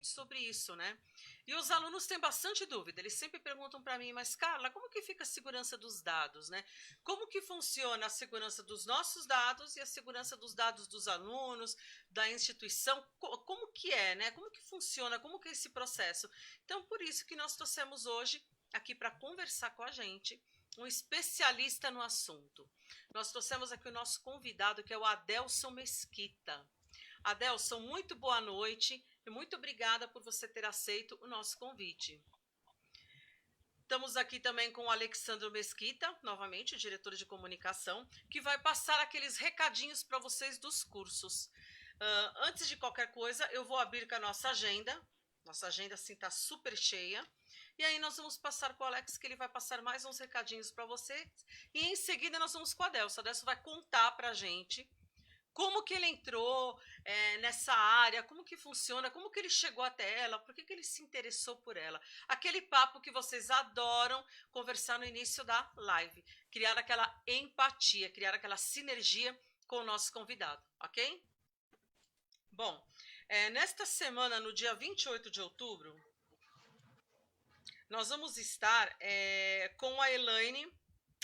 sobre isso, né? E os alunos têm bastante dúvida, eles sempre perguntam para mim, mas Carla, como que fica a segurança dos dados, né? Como que funciona a segurança dos nossos dados e a segurança dos dados dos alunos, da instituição? Como que é, né? Como que funciona, como que é esse processo? Então, por isso que nós trouxemos hoje aqui para conversar com a gente um especialista no assunto. Nós trouxemos aqui o nosso convidado, que é o Adelson Mesquita. Adelson, muito boa noite e muito obrigada por você ter aceito o nosso convite. Estamos aqui também com o Alexandro Mesquita, novamente, o diretor de comunicação, que vai passar aqueles recadinhos para vocês dos cursos. Antes de qualquer coisa, eu vou abrir com a nossa agenda. Nossa agenda, assim, está super cheia. E aí nós vamos passar com o Alex, que ele vai passar mais uns recadinhos para vocês. E em seguida nós vamos com a Adelson. A Adelson vai contar para a gente como que ele entrou nessa área, como que funciona, como que ele chegou até ela, por que que ele se interessou por ela. Aquele papo que vocês adoram conversar no início da live. Criar aquela empatia, criar aquela sinergia com o nosso convidado, ok? Bom, nesta semana, no dia 28 de outubro, nós vamos estar com a Elaine,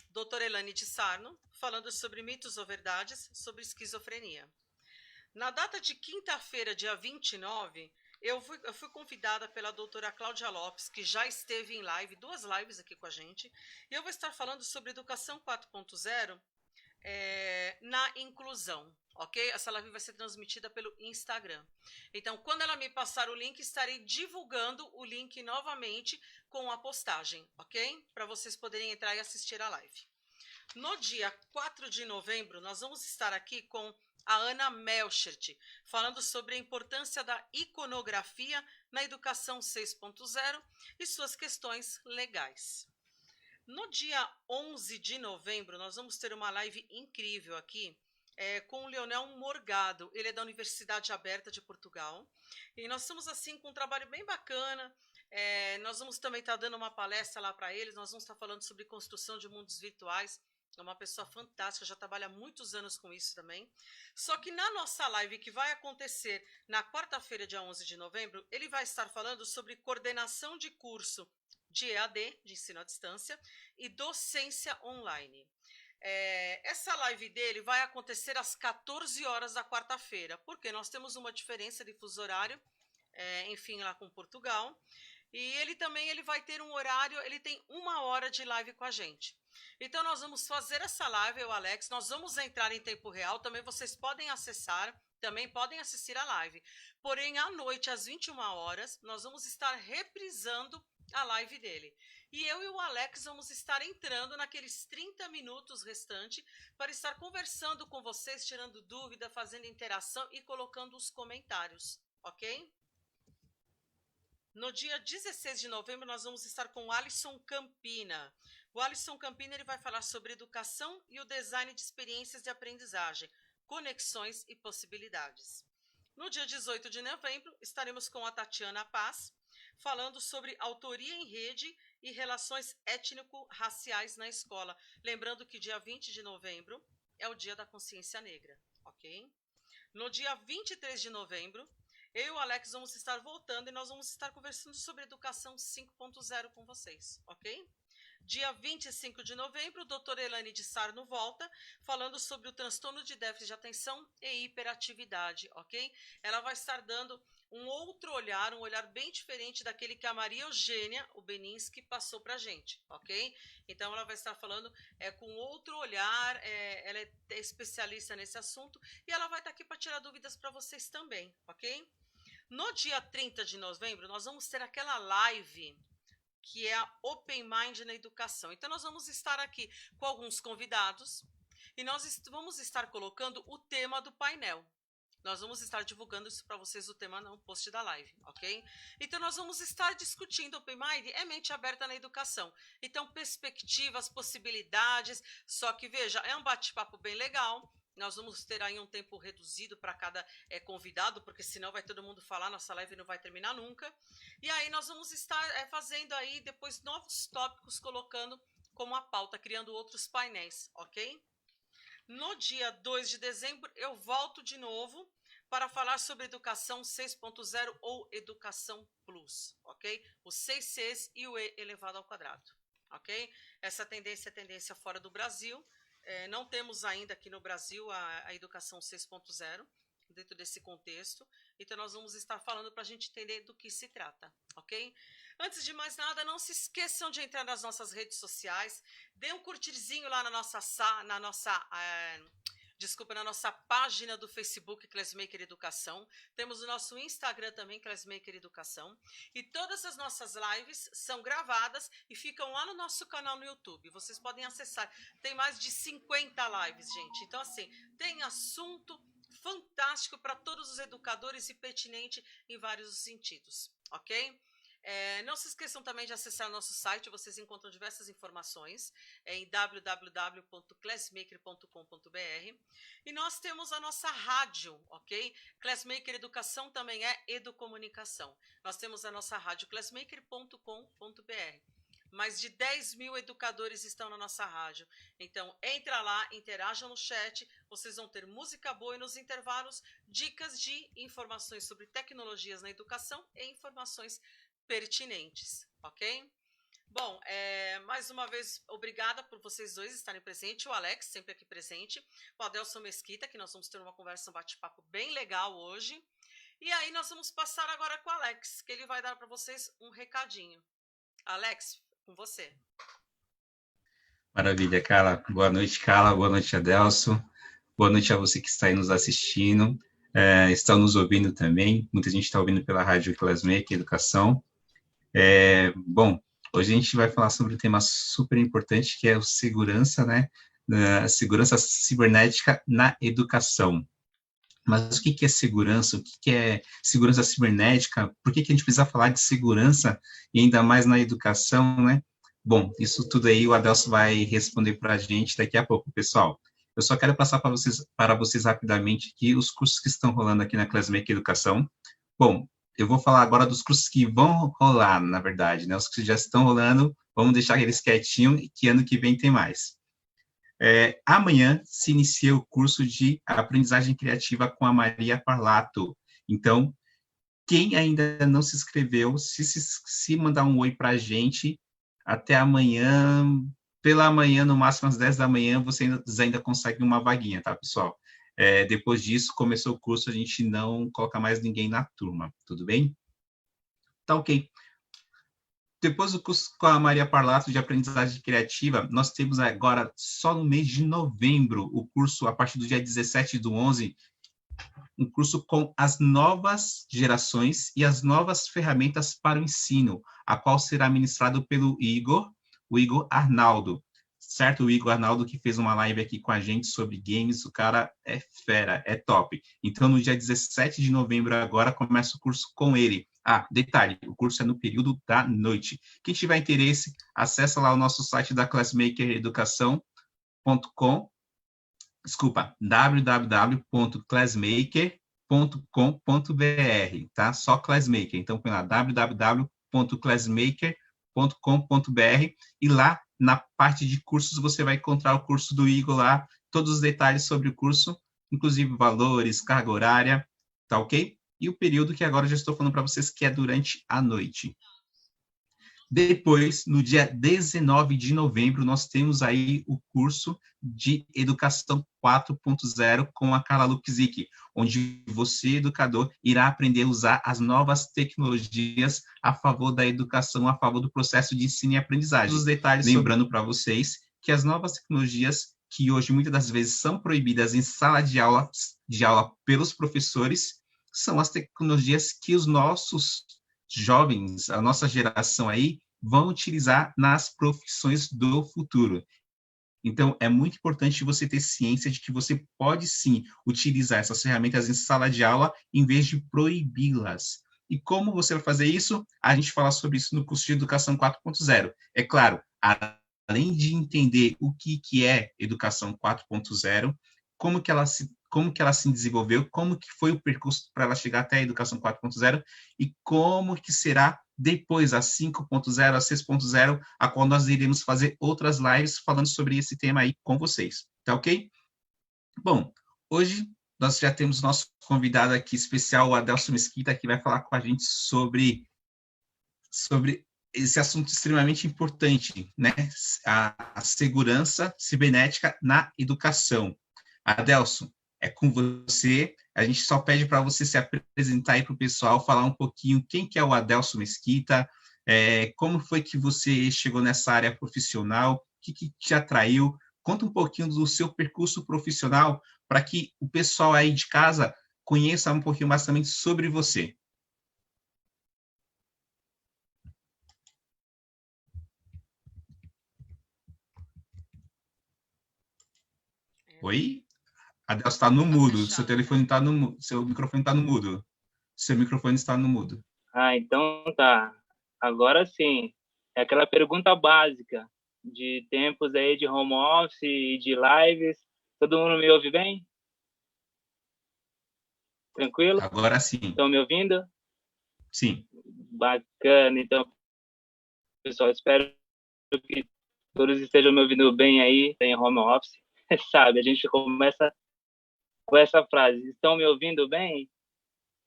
doutora Elaine de Sarno, falando sobre mitos ou verdades sobre esquizofrenia. Na data de quinta-feira, dia 29, eu fui convidada pela doutora Cláudia Lopes, que já esteve em live, 2 lives aqui com a gente, e eu vou estar falando sobre educação 4.0 na inclusão, ok? Essa live vai ser transmitida pelo Instagram. Então, quando ela me passar o link, estarei divulgando o link novamente com a postagem, ok? Para vocês poderem entrar e assistir a live. No dia 4 de novembro, nós vamos estar aqui com a Ana Melchert, falando sobre a importância da iconografia na educação 6.0 e suas questões legais. No dia 11 de novembro, nós vamos ter uma live incrível aqui com o Leonel Morgado. Ele é da Universidade Aberta de Portugal. E nós estamos assim com um trabalho bem bacana. Nós vamos também estar dando uma palestra lá para eles. Nós vamos estar falando sobre construção de mundos virtuais. É uma pessoa fantástica, já trabalha há muitos anos com isso também. Só que na nossa live, que vai acontecer na quarta-feira, dia 11 de novembro, ele vai estar falando sobre coordenação de curso de EAD, de ensino à distância, e docência online. Essa live dele vai acontecer às 14 horas da quarta-feira, porque nós temos uma diferença de fuso horário, enfim, lá com Portugal. E ele vai ter um horário, ele tem 1 hora de live com a gente. Então, nós vamos fazer essa live, eu e o Alex, nós vamos entrar em tempo real, também vocês podem acessar, também podem assistir a live. Porém, à noite, às 21 horas, nós vamos estar reprisando a live dele. E eu e o Alex vamos estar entrando naqueles 30 minutos restantes para estar conversando com vocês, tirando dúvida, fazendo interação e colocando os comentários, ok? No dia 16 de novembro, nós vamos estar com o Alisson Campina. O Alisson Campina ele vai falar sobre educação e o design de experiências de aprendizagem, conexões e possibilidades. No dia 18 de novembro, estaremos com a Tatiana Paz, falando sobre autoria em rede e relações étnico-raciais na escola. Lembrando que dia 20 de novembro é o dia da consciência negra, ok? No dia 23 de novembro, eu e o Alex vamos estar voltando e nós vamos estar conversando sobre educação 5.0 com vocês, ok? Dia 25 de novembro, a doutora Elaine de Sarno volta, falando sobre o transtorno de déficit de atenção e hiperatividade, ok? Ela vai estar dando um outro olhar, um olhar bem diferente daquele que a Maria Eugênia, o Beninsky, passou pra gente, ok? Então, ela vai estar falando com outro olhar, ela é especialista nesse assunto e ela vai estar aqui para tirar dúvidas para vocês também, ok? No dia 30 de novembro, nós vamos ter aquela live que é a Open Mind na educação. Então, nós vamos estar aqui com alguns convidados e nós vamos estar colocando o tema do painel. Nós vamos estar divulgando isso para vocês, o tema no post da live, ok? Então, nós vamos estar discutindo Open Mind, é mente aberta na educação. Então, perspectivas, possibilidades, só que, veja, é um bate-papo bem legal. Nós vamos ter aí um tempo reduzido para cada convidado, porque senão vai todo mundo falar, nossa live não vai terminar nunca. E aí nós vamos estar fazendo aí depois novos tópicos, colocando como a pauta, criando outros painéis, ok? No dia 2 de dezembro eu volto de novo para falar sobre educação 6.0 ou educação plus, ok? Os 6 Cs e o E elevado ao quadrado, ok? Essa tendência é tendência fora do Brasil. Não temos ainda aqui no Brasil a educação 6.0 dentro desse contexto. Então, nós vamos estar falando para a gente entender do que se trata, ok? Antes de mais nada, não se esqueçam de entrar nas nossas redes sociais. Dê um curtirzinho lá na nossa página do Facebook, Classmaker Educação. Temos o nosso Instagram também, Classmaker Educação. E todas as nossas lives são gravadas e ficam lá no nosso canal no YouTube. Vocês podem acessar. Tem mais de 50 lives, gente. Então, assim, tem assunto fantástico para todos os educadores e pertinente em vários sentidos, ok? Não se esqueçam também de acessar o nosso site, vocês encontram diversas informações em www.classmaker.com.br. E nós temos a nossa rádio, ok? Classmaker Educação também é educomunicação. Nós temos a nossa rádio classmaker.com.br. Mais de 10 mil educadores estão na nossa rádio. Então, entra lá, interajam no chat, vocês vão ter música boa e nos intervalos, dicas de informações sobre tecnologias na educação e informações pertinentes, ok? Bom, mais uma vez, obrigada por vocês dois estarem presentes, o Alex, sempre aqui presente, o Adelson Mesquita, que nós vamos ter uma conversa, um bate-papo bem legal hoje. E aí nós vamos passar agora com o Alex, que ele vai dar para vocês um recadinho. Alex, com você. Maravilha, Carla. Boa noite, Carla. Boa noite, Adelson. Boa noite a você que está aí nos assistindo, está nos ouvindo também. Muita gente está ouvindo pela rádio Classmaker Educação. Bom, hoje a gente vai falar sobre um tema super importante, que é o segurança, né? Segurança cibernética na educação. Mas o que é segurança? O que é segurança cibernética? Por que a gente precisa falar de segurança, e ainda mais na educação, né? Bom, isso tudo aí o Adelson vai responder para a gente daqui a pouco, pessoal. Eu só quero passar para vocês rapidamente aqui os cursos que estão rolando aqui na Classmaker Educação. Bom, eu vou falar agora dos cursos que vão rolar, na verdade, né? Os que já estão rolando, vamos deixar eles quietinhos, que ano que vem tem mais. Amanhã se inicia o curso de aprendizagem criativa com a Maria Parlato. Então, quem ainda não se inscreveu, se mandar um oi para a gente, até amanhã, pela manhã, no máximo às 10 da manhã, vocês ainda conseguem uma vaguinha, tá, pessoal? Depois disso, começou o curso, a gente não coloca mais ninguém na turma, tudo bem? Tá ok. Depois do curso com a Maria Parlato de aprendizagem criativa, nós temos agora, só no mês de novembro, o curso, a partir do dia 17/11, um curso com as novas gerações e as novas ferramentas para o ensino, a qual será ministrado pelo o Igor Arnaldo, certo? O Igor Arnaldo que fez uma live aqui com a gente sobre games, o cara é fera, é top. Então, no dia 17 de novembro agora, começa o curso com ele. Detalhe, o curso é no período da noite. Quem tiver interesse, acessa lá o nosso site da classmakereducação.com, www.classmaker.com.br, tá? Só Classmaker. Então, põe lá www.classmaker.com.br e lá na parte de cursos você vai encontrar o curso do Igor lá, todos os detalhes sobre o curso, inclusive valores, carga horária, tá ok? E o período que agora eu já estou falando para vocês que é durante a noite. Depois, no dia 19 de novembro, nós temos aí o curso de Educação 4.0 com a Carla Lukzik, onde você, educador, irá aprender a usar as novas tecnologias a favor da educação, a favor do processo de ensino e aprendizagem. Os detalhes, lembrando para vocês que as novas tecnologias, que hoje muitas das vezes são proibidas em sala de aula pelos professores, são as tecnologias que os nossos jovens, a nossa geração aí, vão utilizar nas profissões do futuro. Então, é muito importante você ter ciência de que você pode, sim, utilizar essas ferramentas em sala de aula em vez de proibi-las. E como você vai fazer isso? A gente fala sobre isso no curso de Educação 4.0. É claro, além de entender o que é Educação 4.0, como que ela se desenvolveu, como que foi o percurso para ela chegar até a Educação 4.0 e como que será depois a 5.0, a 6.0, a qual nós iremos fazer outras lives falando sobre esse tema aí com vocês, tá ok? Bom, hoje nós já temos nosso convidado aqui especial, o Adelso Mesquita, que vai falar com a gente sobre esse assunto extremamente importante, né? A segurança cibernética na educação. Adelson, é com você. A gente só pede para você se apresentar aí para o pessoal, falar um pouquinho quem que é o Adelson Mesquita, como foi que você chegou nessa área profissional, o que te atraiu. Conta um pouquinho do seu percurso profissional para que o pessoal aí de casa conheça um pouquinho mais também sobre você. Oi? Adelson está no Tá mudo, seu fechado. telefone está no seu microfone está no mudo. Seu microfone está no mudo. Ah, então tá. Agora sim. É aquela pergunta básica de tempos aí de home office e de lives. Todo mundo me ouve bem? Tranquilo? Agora sim. Estão me ouvindo? Sim. Bacana. Então, pessoal, espero que todos estejam me ouvindo bem aí, em home office. Sabe, a gente começa com essa frase: estão me ouvindo bem?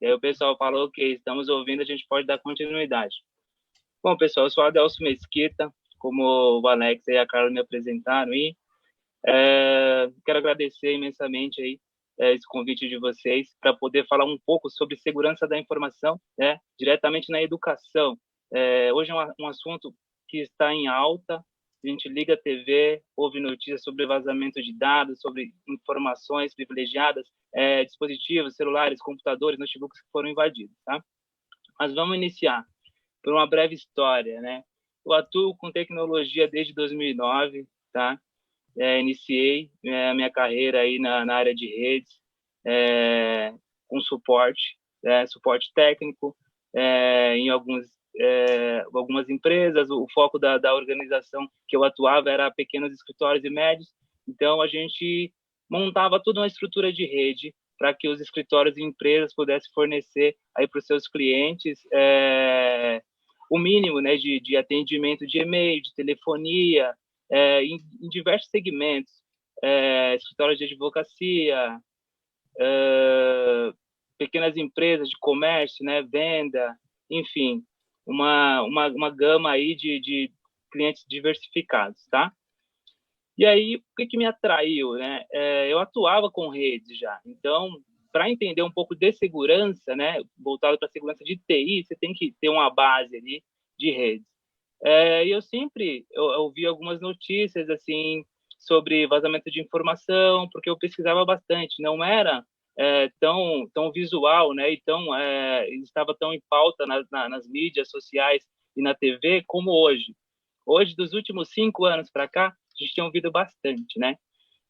E aí o pessoal falou: ok, estamos ouvindo, a gente pode dar continuidade. Bom, pessoal, eu sou Adelso Mesquita, como o Alex e a Carla me apresentaram, e quero agradecer imensamente aí esse convite de vocês para poder falar um pouco sobre segurança da informação, né, diretamente na educação. Hoje é um assunto que está em alta. A gente liga a TV, ouve notícias sobre vazamento de dados, sobre informações privilegiadas, dispositivos, celulares, computadores, notebooks que foram invadidos, tá? Mas vamos iniciar por uma breve história, né? Eu atuo com tecnologia desde 2009, tá? Iniciei a minha carreira aí na área de redes, com suporte, suporte técnico, em algumas empresas. O foco da organização que eu atuava era pequenos escritórios e médios, então a gente montava toda uma estrutura de rede para que os escritórios e empresas pudessem fornecer aí para os seus clientes o mínimo, né, de atendimento de e-mail, de telefonia, em diversos segmentos, escritórios de advocacia, pequenas empresas de comércio, né, venda, enfim, uma gama aí de clientes diversificados, tá? E aí, o que me atraiu, né? Eu atuava com redes já, então, para entender um pouco de segurança, né, voltado para a segurança de TI, você tem que ter uma base ali de redes. E eu ouvi algumas notícias assim sobre vazamento de informação, porque eu pesquisava bastante. Não era tão visual, né? E estava tão em pauta nas mídias sociais e na TV como hoje. Hoje, dos últimos 5 anos para cá, a gente tem ouvido bastante, né?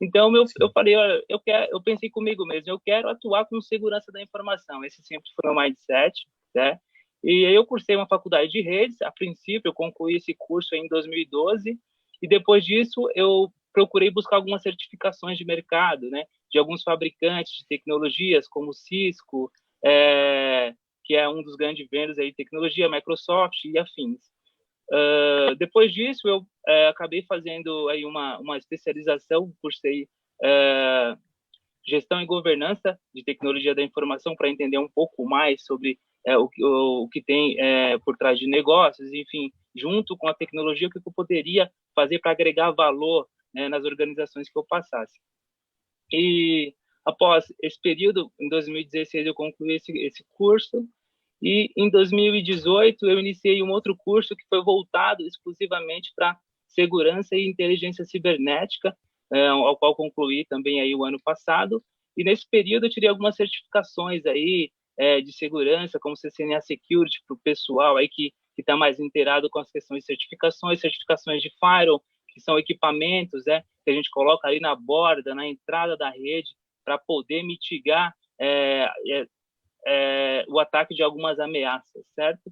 Então eu falei, olha, eu pensei comigo mesmo, eu quero atuar com segurança da informação. Esse sempre foi o meu mindset, né? E aí eu cursei uma faculdade de redes. A princípio, eu concluí esse curso em 2012, e depois disso eu procurei buscar algumas certificações de mercado, né, de alguns fabricantes de tecnologias, como Cisco, que é um dos grandes vendedores aí de tecnologia, Microsoft e afins. Depois disso, eu acabei fazendo aí uma especialização, cursei gestão e governança de tecnologia da informação, para entender um pouco mais sobre o que tem por trás de negócios, enfim, junto com a tecnologia, o que eu poderia fazer para agregar valor, né, nas organizações que eu passasse. E após esse período, em 2016, eu concluí esse curso, e em 2018 eu iniciei um outro curso que foi voltado exclusivamente para segurança e inteligência cibernética, ao qual concluí também aí o ano passado. E nesse período eu tirei algumas certificações aí de segurança, como CCNA Security, para o pessoal aí que está mais inteirado com as questões de certificações de firewall, que são equipamentos, que a gente coloca ali na borda, na entrada da rede, para poder mitigar o ataque de algumas ameaças, certo?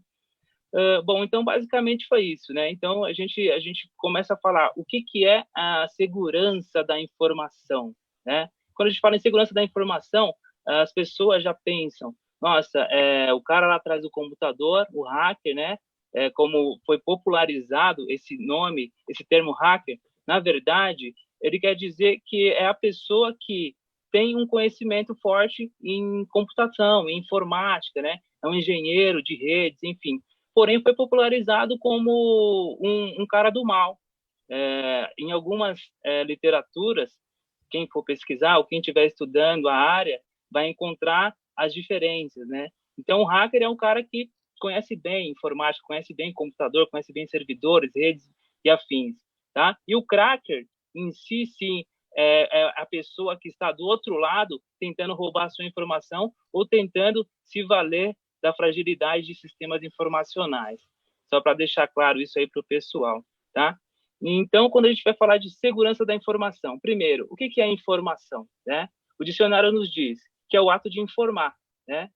Bom, então basicamente foi isso, né? Então a gente começa a falar o que é a segurança da informação, né? Quando a gente fala em segurança da informação, as pessoas já pensam, nossa, o cara lá atrás do computador, o hacker, né? Como foi popularizado esse nome, esse termo hacker, na verdade, ele quer dizer que é a pessoa que tem um conhecimento forte em computação, em informática, né? É um engenheiro de redes, enfim. Porém, foi popularizado como um cara do mal. Em algumas literaturas, quem for pesquisar ou quem estiver estudando a área vai encontrar as diferenças, né? Então, o hacker é um cara que conhece bem informática, conhece bem computador, conhece bem servidores, redes e afins, tá? E o cracker, em si, sim, é a pessoa que está do outro lado tentando roubar a sua informação ou tentando se valer da fragilidade de sistemas informacionais. Só para deixar claro isso aí para o pessoal, tá? Então, quando a gente vai falar de segurança da informação, primeiro, o que é informação, né? O dicionário nos diz que é o ato de informar, né?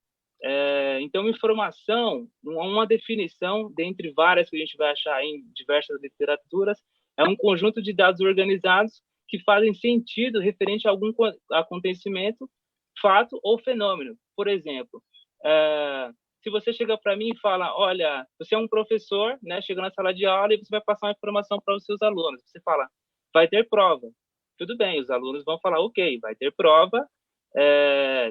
Então, informação, uma definição, dentre várias que a gente vai achar em diversas literaturas, é um conjunto de dados organizados que fazem sentido referente a algum acontecimento, fato ou fenômeno. Por exemplo, se você chega para mim e fala, olha, você é um professor, né, chega na sala de aula e você vai passar uma informação para os seus alunos. Você fala, vai ter prova. Tudo bem, os alunos vão falar, ok, vai ter prova,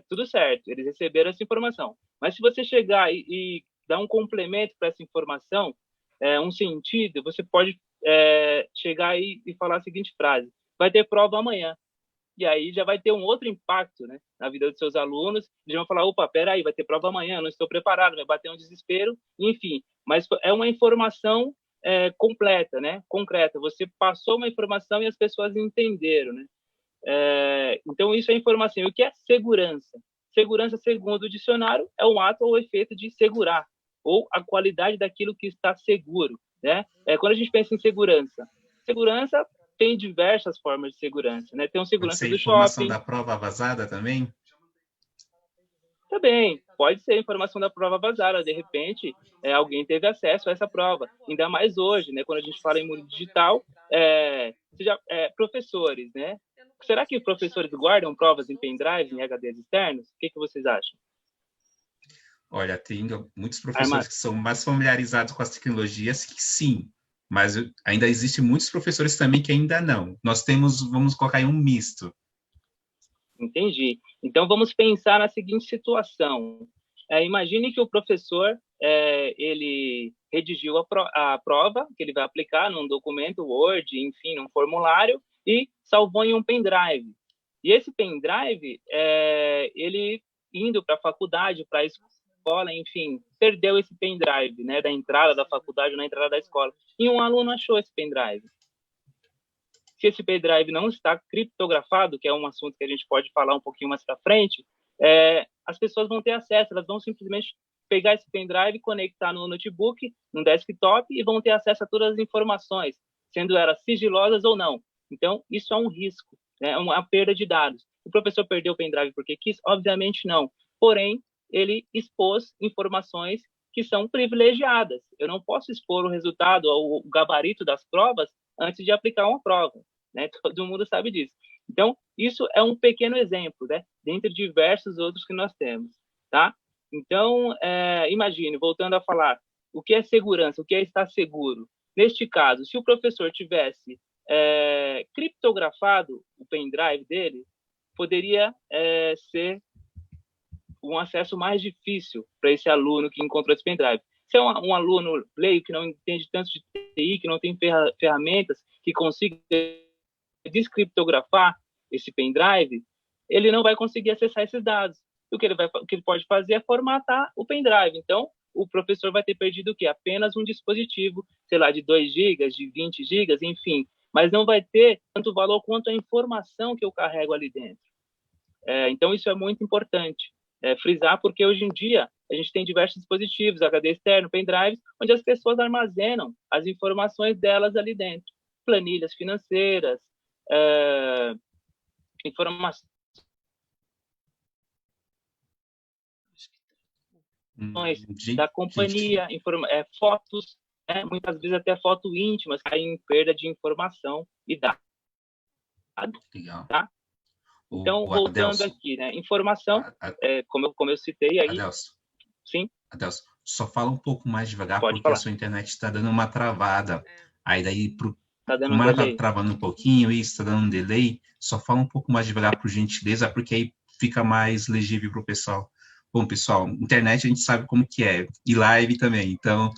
tudo certo, eles receberam essa informação. Mas se você chegar e dar um complemento para essa informação, um sentido, você pode chegar e falar a seguinte frase, vai ter prova amanhã. E aí já vai ter um outro impacto, né, na vida dos seus alunos. Eles vão falar, opa, peraí, vai ter prova amanhã, não estou preparado, vai bater um desespero, enfim. Mas é uma informação completa, né, concreta. Você passou uma informação e as pessoas entenderam, né. Então, isso é informação. E o que é segurança? Segurança, segundo o dicionário, é um ato ou efeito de segurar, ou a qualidade daquilo que está seguro, né? Quando a gente pensa em segurança, segurança tem diversas formas de segurança, né? Tem um segurança do informação shopping. Da prova vazada também? Também, pode ser informação da prova vazada. De repente, alguém teve acesso a essa prova. Ainda mais hoje, né? Quando a gente fala em mundo digital, professores, né? Será que professores guardam provas em pendrive, em HDs externos? O que vocês acham? Olha, tem muitos professores que são mais familiarizados com as tecnologias que sim, mas ainda existem muitos professores também que ainda não. Nós vamos colocar em um misto. Entendi. Então, vamos pensar na seguinte situação. Imagine que o professor, ele redigiu a prova, que ele vai aplicar num documento Word, enfim, num formulário, e salvou em um pendrive. E esse pendrive, ele indo para a faculdade, para a escola, enfim, perdeu esse pendrive, né, da entrada da faculdade ou na entrada da escola. E um aluno achou esse pendrive. Se esse pendrive não está criptografado, que é um assunto que a gente pode falar um pouquinho mais para frente, as pessoas vão ter acesso, elas vão simplesmente pegar esse pendrive, conectar no notebook, no desktop, e vão ter acesso a todas as informações, sendo elas sigilosas ou não. Então, isso é um risco, né? É uma perda de dados. O professor perdeu o pendrive porque quis? Obviamente não. Porém, ele expôs informações que são privilegiadas. Eu não posso expor o resultado ou o gabarito das provas antes de aplicar uma prova, né? Todo mundo sabe disso. Então, isso é um pequeno exemplo, né? Dentre diversos outros que nós temos, tá? Então, imagine, voltando a falar, o que é segurança, o que é estar seguro? Neste caso, se o professor tivesse criptografado o pendrive dele, poderia ser um acesso mais difícil para esse aluno que encontrou esse pendrive. Se é um aluno leigo que não entende tanto de TI, que não tem ferramentas que consiga descriptografar esse pendrive, ele não vai conseguir acessar esses dados. O que ele pode fazer é formatar o pendrive. Então, o professor vai ter perdido o quê? Apenas um dispositivo, sei lá, de 2 GB, de 20 GB, enfim, mas não vai ter tanto valor quanto a informação que eu carrego ali dentro. Então, isso é muito importante frisar, porque hoje em dia a gente tem diversos dispositivos, HD externo, pendrives, onde as pessoas armazenam as informações delas ali dentro. Planilhas financeiras, informações da companhia, fotos, muitas vezes até foto íntimas, caem em perda de informação e dados. Legal. Tá? Então, voltando Adelso, aqui, né? Informação, como eu citei aí. Adelso, sim? Adelso, só fala um pouco mais devagar, Pode porque falar. a sua internet está dando uma travada. Aí daí, Tá dando Como um ela tá delay. travando um pouquinho, isso, tá dando um delay, só fala um pouco mais devagar, por gentileza, porque aí fica mais legível para o pessoal. Bom, pessoal, internet a gente sabe como que é, e live também, então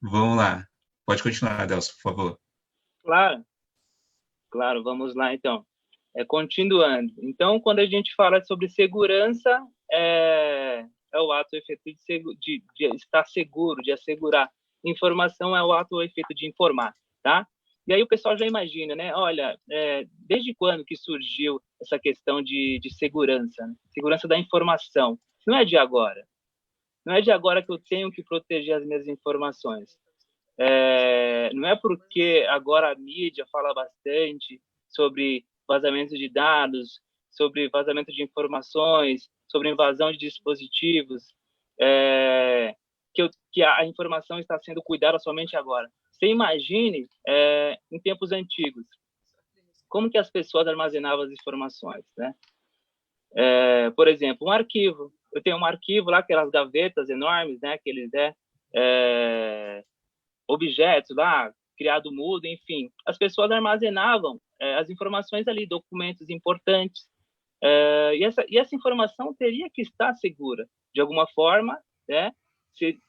vamos lá. Pode continuar, Adelson, por favor. Claro, claro, vamos lá então. Continuando. Então, quando a gente fala sobre segurança, é o ato efetivo de estar seguro, de assegurar. Informação é o ato efetivo de informar, tá? E aí o pessoal já imagina, né? Olha, desde quando que surgiu essa questão de segurança, né? Segurança da informação? Não é de agora. Não é de agora que eu tenho que proteger as minhas informações. Não é porque agora a mídia fala bastante sobre vazamento de dados, sobre vazamento de informações, sobre invasão de dispositivos, que a informação está sendo cuidada somente agora. Você imagine em tempos antigos, como que as pessoas armazenavam as informações, né? Por exemplo, um arquivo. Eu tenho um arquivo lá, aquelas gavetas enormes, né? Aqueles objetos lá, criado mudo, enfim. As pessoas armazenavam as informações ali, documentos importantes. E essa informação teria que estar segura, de alguma forma, né?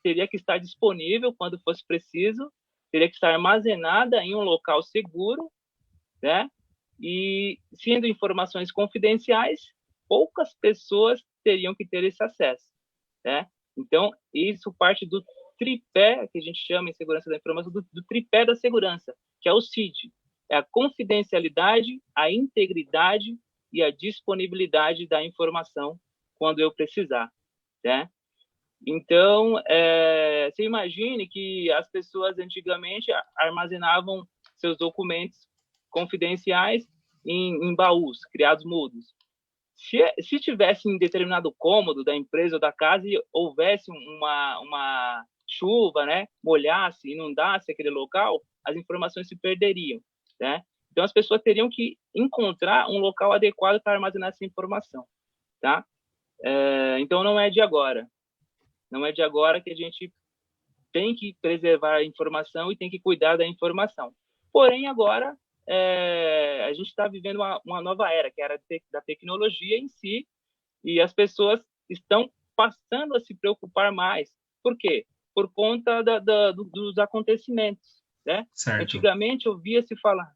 Teria que estar disponível quando fosse preciso, teria que estar armazenada em um local seguro, né? E, sendo informações confidenciais, poucas pessoas teriam que ter esse acesso, né? Então, isso parte do tripé, que a gente chama em segurança da informação, do tripé da segurança, que é o CID. É a confidencialidade, a integridade e a disponibilidade da informação quando eu precisar, né? Então, você imagine que as pessoas antigamente armazenavam seus documentos confidenciais em baús, criados mudos. Se tivesse em determinado cômodo da empresa ou da casa e houvesse uma chuva, né, molhasse, inundasse aquele local, as informações se perderiam, né? Então, as pessoas teriam que encontrar um local adequado para armazenar essa informação, tá? Então, não é de agora. Não é de agora que a gente tem que preservar a informação e tem que cuidar da informação. Porém, agora, a gente está vivendo uma nova era, que é a era da tecnologia em si, e as pessoas estão passando a se preocupar mais. Por quê? Por conta dos acontecimentos, né? Certo. Antigamente ouvia-se falar.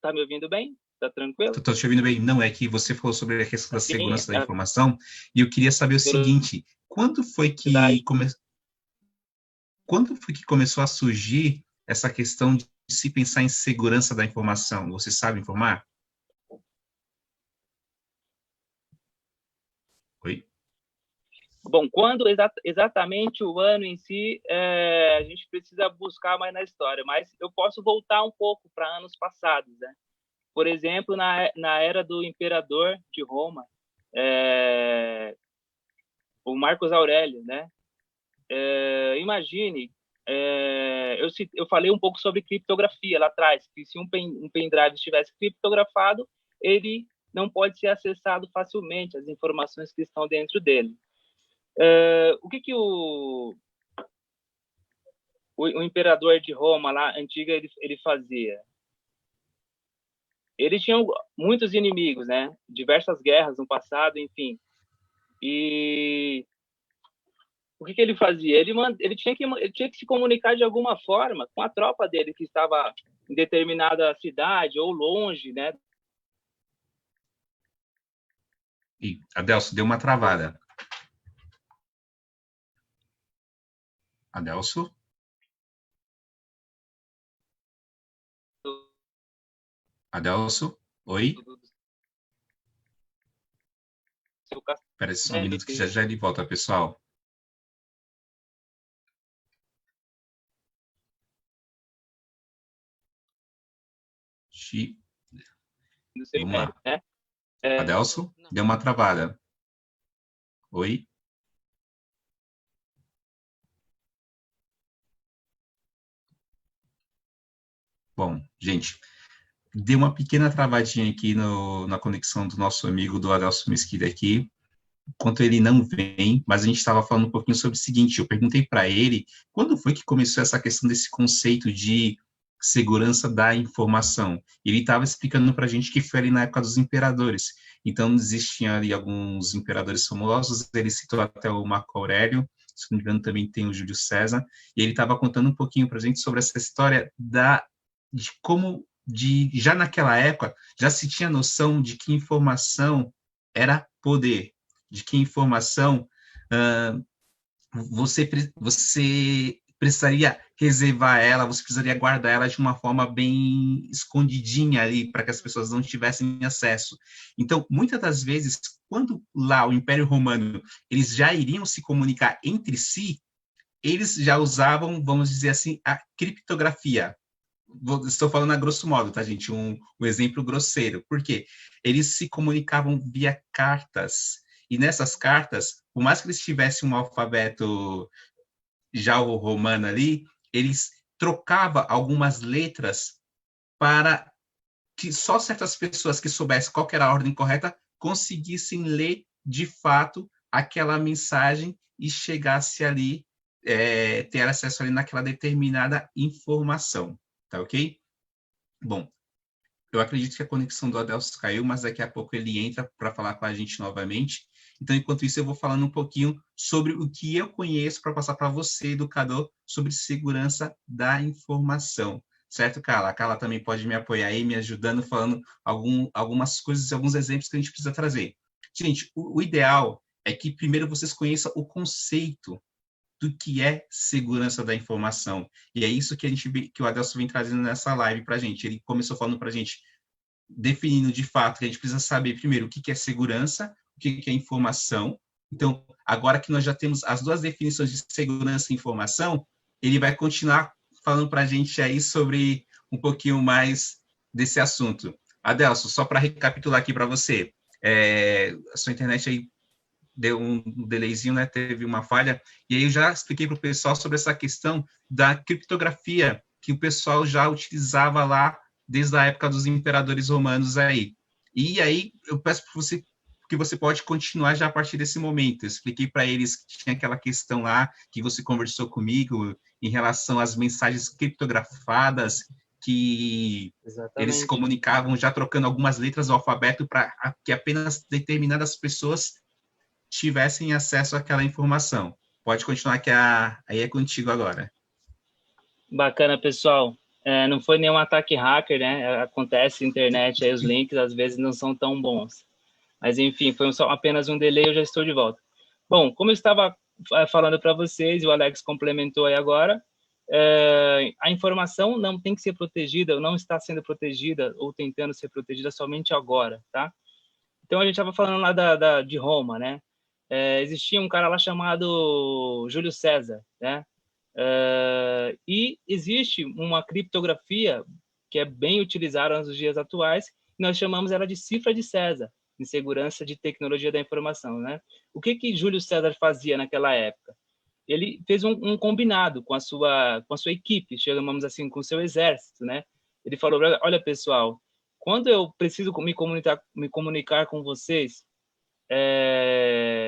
Tá me ouvindo bem? Tá tranquilo? Estou te ouvindo bem. Não, é que você falou sobre a questão da Sim, segurança da informação, e eu queria saber o seguinte, quando foi que começou a surgir essa questão de se pensar em segurança da informação? Você sabe informar? Oi? Bom, quando exatamente o ano em si, a gente precisa buscar mais na história, mas eu posso voltar um pouco para anos passados, né? Por exemplo, na era do imperador de Roma, o Marcos Aurélio, né? Imagine, eu falei um pouco sobre criptografia lá atrás, que se um pendrive estivesse criptografado, ele não pode ser acessado facilmente, as informações que estão dentro dele. O que o imperador de Roma, lá, antiga, ele fazia? Ele tinha muitos inimigos, né? Diversas guerras no passado, enfim. E o que ele fazia? Ele tinha que se comunicar de alguma forma com a tropa dele, que estava em determinada cidade ou longe, né? Ih, Adelso, deu uma travada. Adelso? Adelso? Oi? Espera só um minuto que já ele volta, pessoal. Vamos lá. Adelso, deu uma travada. Oi? Bom, gente, deu uma pequena travadinha aqui na conexão do nosso amigo do Adelso Mesquita aqui. enquanto ele não vem, mas a gente estava falando um pouquinho sobre o seguinte, eu perguntei para ele, quando foi que começou essa questão desse conceito de segurança da informação? Ele estava explicando para a gente que foi ali na época dos imperadores, então existiam ali alguns imperadores famosos, ele citou até o Marco Aurélio, se não me engano também tem o Júlio César, e ele estava contando um pouquinho para a gente sobre essa história de como, já naquela época, já se tinha noção de que informação era poder, de que informação você precisaria reservar ela, você precisaria guardar ela de uma forma bem escondidinha ali, para que as pessoas não tivessem acesso. Então, muitas das vezes, quando lá o Império Romano, eles já iriam se comunicar entre si, eles já usavam, vamos dizer assim, a criptografia. Estou falando a grosso modo, tá, gente? Um exemplo grosseiro. Por quê? Eles se comunicavam via cartas. E nessas cartas, por mais que eles tivessem um alfabeto já o romano ali, eles trocavam algumas letras para que só certas pessoas que soubessem qual era a ordem correta conseguissem ler de fato aquela mensagem e chegasse ali, ter acesso ali naquela determinada informação. Tá ok? Bom, eu acredito que a conexão do Adelso caiu, mas daqui a pouco ele entra para falar com a gente novamente. Então, enquanto isso, eu vou falando um pouquinho sobre o que eu conheço para passar para você, educador, sobre segurança da informação. Certo, Carla? A Carla também pode me apoiar aí, me ajudando, falando algumas coisas, alguns exemplos que a gente precisa trazer. Gente, o ideal é que primeiro vocês conheçam o conceito do que é segurança da informação. E é isso que que o Adelson vem trazendo nessa live para a gente. Ele começou falando para a gente, definindo de fato que a gente precisa saber primeiro o que é segurança, o que é informação. Então, agora que nós já temos as duas definições de segurança e informação, ele vai continuar falando para a gente aí sobre um pouquinho mais desse assunto. Adelson, só para recapitular aqui para você, a sua internet aí deu um delayzinho, né? Teve uma falha, e aí eu já expliquei para o pessoal sobre essa questão da criptografia, que o pessoal já utilizava lá desde a época dos imperadores romanos aí. E aí eu peço para você que você pode continuar já a partir desse momento. Eu expliquei para eles que tinha aquela questão lá que você conversou comigo em relação às mensagens criptografadas, que eles se comunicavam já trocando algumas letras do alfabeto para que apenas determinadas pessoas tivessem acesso àquela informação. Pode continuar que aí é contigo agora. Bacana, pessoal. Não foi nenhum ataque hacker, né? Acontece na internet, aí os links às vezes não são tão bons. Mas, enfim, foi apenas um delay, eu já estou de volta. Bom, como eu estava falando para vocês, e o Alex complementou aí agora, a informação não tem que ser protegida, ou não está sendo protegida, ou tentando ser protegida somente agora, tá? Então, a gente estava falando lá de Roma, né? Existia um cara lá chamado Júlio César, né? E existe uma criptografia que é bem utilizada nos dias atuais, e nós chamamos ela de cifra de César, em segurança de tecnologia da informação, né? O que Júlio César fazia naquela época? Ele fez um combinado com a sua equipe, chamamos assim, com o seu exército, né? Ele falou: olha, pessoal, quando eu preciso me comunicar com vocês,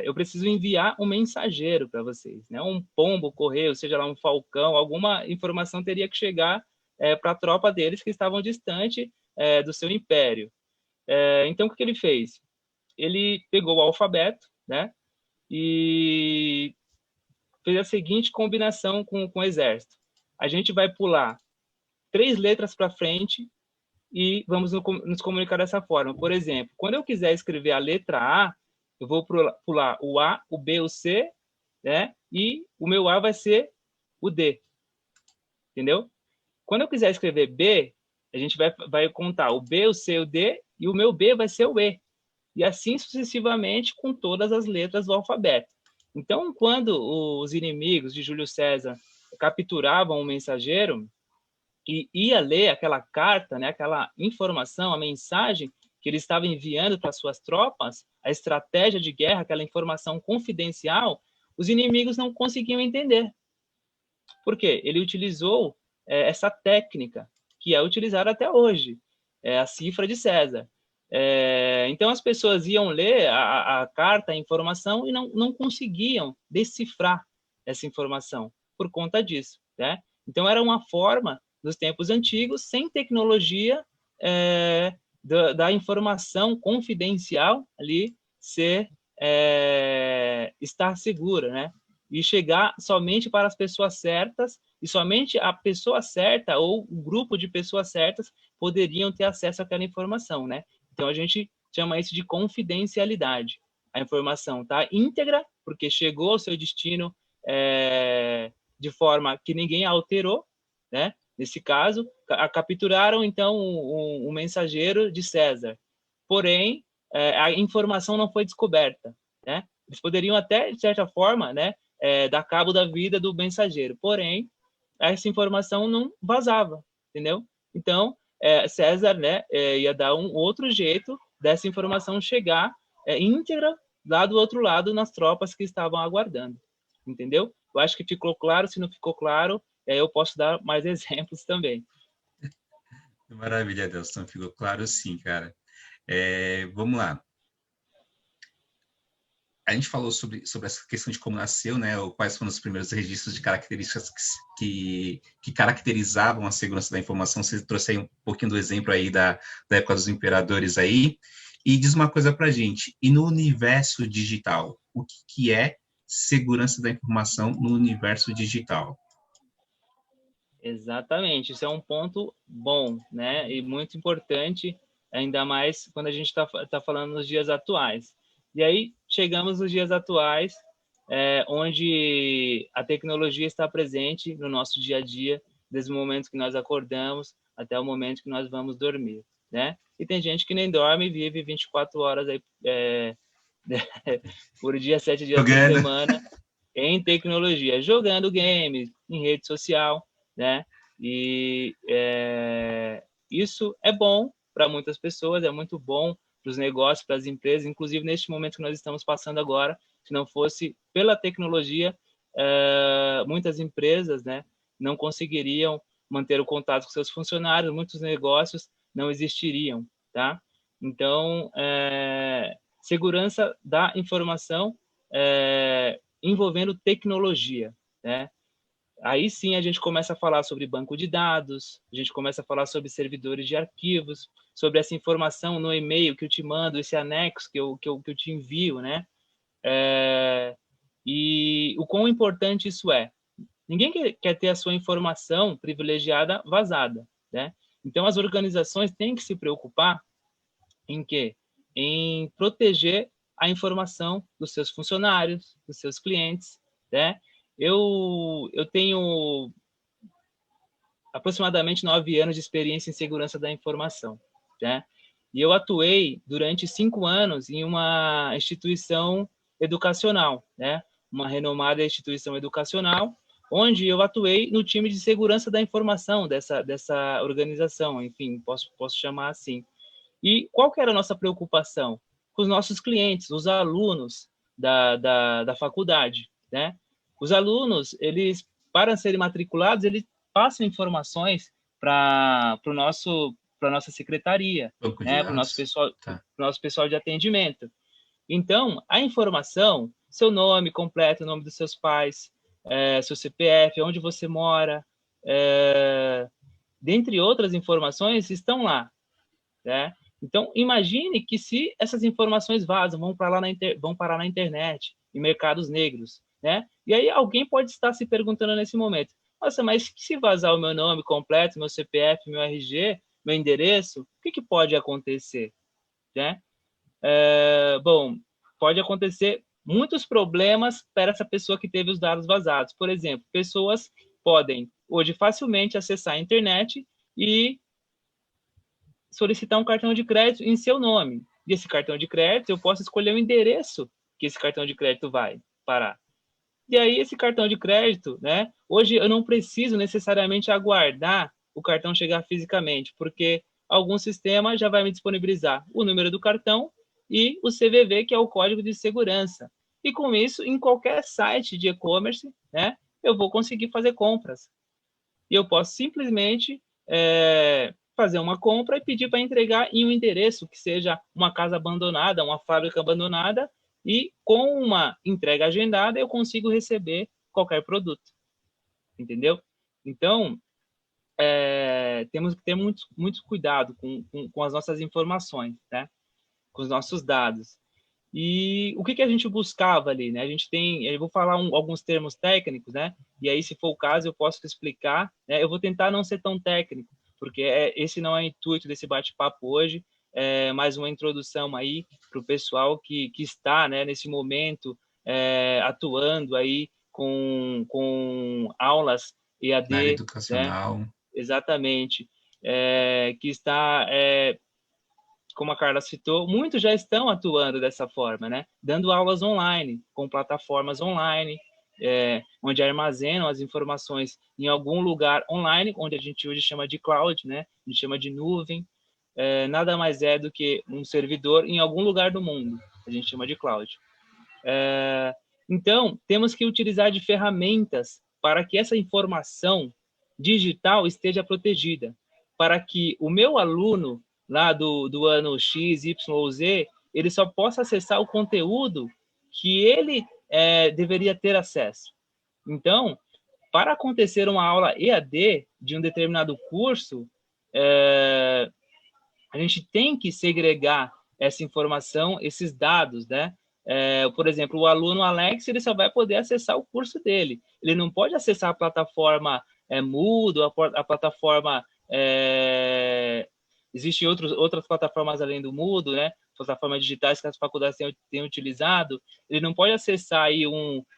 eu preciso enviar um mensageiro para vocês, né? Um pombo, correio, seja lá um falcão, alguma informação teria que chegar para a tropa deles que estavam distante do seu império. Então, o que ele fez? Ele pegou o alfabeto, né? E fez a seguinte combinação com o exército. A gente vai pular 3 letras para frente e vamos nos comunicar dessa forma. Por exemplo, quando eu quiser escrever a letra A, eu vou pular o A, o B, o C, né? E o meu A vai ser o D. Entendeu? Quando eu quiser escrever B, a gente vai contar o B, o C, o D, e o meu B vai ser o E. E assim sucessivamente com todas as letras do alfabeto. Então, quando os inimigos de Júlio César capturavam o mensageiro e ia ler aquela carta, né, aquela informação, a mensagem que ele estava enviando para suas tropas, a estratégia de guerra, aquela informação confidencial, os inimigos não conseguiam entender. Por quê? Ele utilizou essa técnica, que é utilizada até hoje, a cifra de César. Então, as pessoas iam ler a carta, a informação, e não conseguiam decifrar essa informação por conta disso, né? Então, era uma forma, dos tempos antigos, sem tecnologia, da informação confidencial ali estar segura, né? E chegar somente para as pessoas certas, e somente a pessoa certa ou o grupo de pessoas certas poderiam ter acesso àquela informação, né? Então, a gente chama isso de confidencialidade. A informação está íntegra, porque chegou ao seu destino de forma que ninguém alterou, né? Nesse caso, capturaram, então, um mensageiro de César. Porém, a informação não foi descoberta, né? Eles poderiam até, de certa forma, né, dar cabo da vida do mensageiro. Porém, essa informação não vazava, entendeu? Então, César, né, ia dar um outro jeito dessa informação chegar íntegra lá do outro lado nas tropas que estavam aguardando, entendeu? Eu acho que ficou claro. Se não ficou claro, eu posso dar mais exemplos também. Maravilha, Delson, ficou claro sim, cara. Vamos lá. A gente falou sobre essa questão de como nasceu, né? Ou quais foram os primeiros registros de características que caracterizavam a segurança da informação. Você trouxe aí um pouquinho do exemplo aí da época dos imperadores aí. E diz uma coisa para a gente, e no universo digital, o que é segurança da informação no universo digital? Exatamente, isso é um ponto bom, né? E muito importante, ainda mais quando a gente tá falando nos dias atuais. E aí, chegamos nos dias atuais, onde a tecnologia está presente no nosso dia a dia, desde o momento que nós acordamos até o momento que nós vamos dormir, né? E tem gente que nem dorme e vive 24 horas aí, por dia, 7 dias por Jogando. semana, em tecnologia, jogando games, em rede social, né? E isso é bom para muitas pessoas, é muito bom para os negócios, para as empresas, inclusive neste momento que nós estamos passando agora, se não fosse pela tecnologia, muitas empresas, né, não conseguiriam manter o contato com seus funcionários, muitos negócios não existiriam, tá? Então, segurança da informação envolvendo tecnologia, né? Aí sim a gente começa a falar sobre banco de dados, a gente começa a falar sobre servidores de arquivos, sobre essa informação no e-mail que eu te mando, esse anexo que eu te envio, né? E o quão importante isso é. Ninguém quer ter a sua informação privilegiada vazada, né? Então as organizações têm que se preocupar em quê? Em proteger a informação dos seus funcionários, dos seus clientes, né? Eu tenho aproximadamente 9 anos de experiência em segurança da informação, né? E eu atuei durante 5 anos em uma instituição educacional, né? Uma renomada instituição educacional, onde eu atuei no time de segurança da informação dessa organização, enfim, posso chamar assim. E qual que era a nossa preocupação? Com os nossos clientes, os alunos da faculdade, né? Os alunos, eles, para serem matriculados, eles passam informações para a nossa secretaria, Banco de né? Para o nosso dados? pessoal, Tá. pro nosso pessoal de atendimento. Então, a informação, seu nome completo, o nome dos seus pais, seu CPF, onde você mora, dentre outras informações, estão lá, né? Então, imagine que se essas informações vazam, vão parar na internet, em mercados negros, né? E aí alguém pode estar se perguntando nesse momento, nossa, mas se vazar o meu nome completo, meu CPF, meu RG, meu endereço, o que pode acontecer, né? Bom, pode acontecer muitos problemas para essa pessoa que teve os dados vazados. Por exemplo, pessoas podem hoje facilmente acessar a internet e solicitar um cartão de crédito em seu nome. E esse cartão de crédito, eu posso escolher o endereço que esse cartão de crédito vai parar. E aí, esse cartão de crédito, né? Hoje eu não preciso necessariamente aguardar o cartão chegar fisicamente, porque algum sistema já vai me disponibilizar o número do cartão e o CVV, que é o código de segurança. E com isso, em qualquer site de e-commerce, né? Eu vou conseguir fazer compras. E eu posso simplesmente fazer uma compra e pedir para entregar em um endereço que seja uma casa abandonada, uma fábrica abandonada, e com uma entrega agendada eu consigo receber qualquer produto, entendeu? Então, temos que ter muito cuidado com as nossas informações, né? Com os nossos dados. E o que a gente buscava ali, né? A gente tem, eu vou falar alguns termos técnicos, né? E aí, se for o caso, eu posso te explicar, né? Eu vou tentar não ser tão técnico, porque esse não é o intuito desse bate-papo hoje, é mais uma introdução aí para o pessoal que está, né, nesse momento, atuando aí com aulas Na área EAD, né? educacional. Exatamente. Que está como a Carla citou, muitos já estão atuando dessa forma, né? Dando aulas online, com plataformas online, onde armazenam as informações em algum lugar online, onde a gente hoje chama de cloud, né? A gente chama de nuvem. Nada mais é do que um servidor em algum lugar do mundo. A gente chama de cloud. Então, temos que utilizar de ferramentas para que essa informação digital esteja protegida, para que o meu aluno lá do ano X, Y ou Z, ele só possa acessar o conteúdo que ele deveria ter acesso. Então, para acontecer uma aula EAD de um determinado curso, a gente tem que segregar essa informação, esses dados, né? Por exemplo, o aluno Alex, ele só vai poder acessar o curso dele. Ele não pode acessar a plataforma Moodle, a plataforma... Existem outras plataformas além do Moodle, né? Plataformas digitais que as faculdades têm utilizado. Ele não pode acessar aí,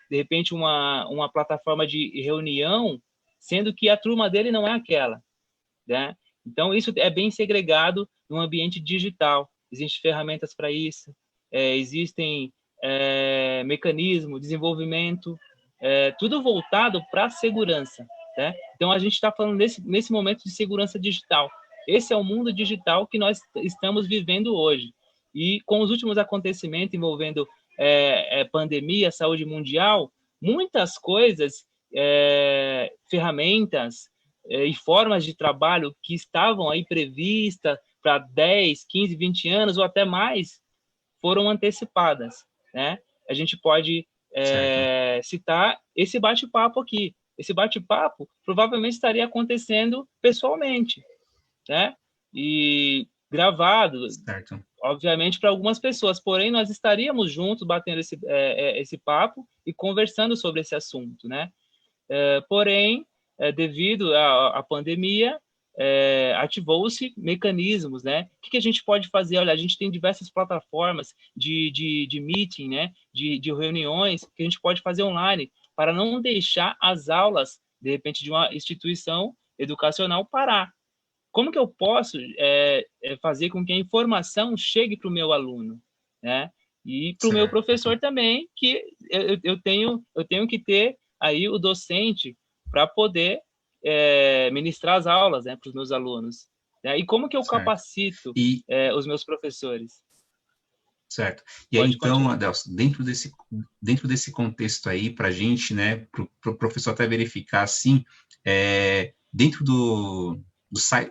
de repente, uma plataforma de reunião, sendo que a turma dele não é aquela, né? Então, isso é bem segregado no ambiente digital. Existem ferramentas para isso, existem mecanismo, desenvolvimento, tudo voltado para a segurança, né? Então, a gente está falando nesse momento de segurança digital. Esse é o mundo digital que nós estamos vivendo hoje. E com os últimos acontecimentos envolvendo pandemia, saúde mundial, muitas coisas, ferramentas e formas de trabalho que estavam aí previstas para 10, 15, 20 anos ou até mais, foram antecipadas, né? A gente pode citar esse bate-papo aqui. Esse bate-papo provavelmente estaria acontecendo pessoalmente, né? E gravado, Certo. obviamente, para algumas pessoas. Porém, nós estaríamos juntos batendo esse papo e conversando sobre esse assunto, né? Porém, devido à pandemia, ativou-se mecanismos, né? O que a gente pode fazer? Olha, a gente tem diversas plataformas de meeting, né? De reuniões que a gente pode fazer online para não deixar as aulas, de repente, de uma instituição educacional parar. Como que eu posso fazer com que a informação chegue para o meu aluno, né? E para o meu professor também, que eu tenho que ter aí o docente para poder ministrar as aulas, né, para os meus alunos. Né? E como que eu capacito os meus professores? Certo. E aí, então, Adelson, dentro desse contexto aí, para a gente, né, para o professor até verificar, assim, dentro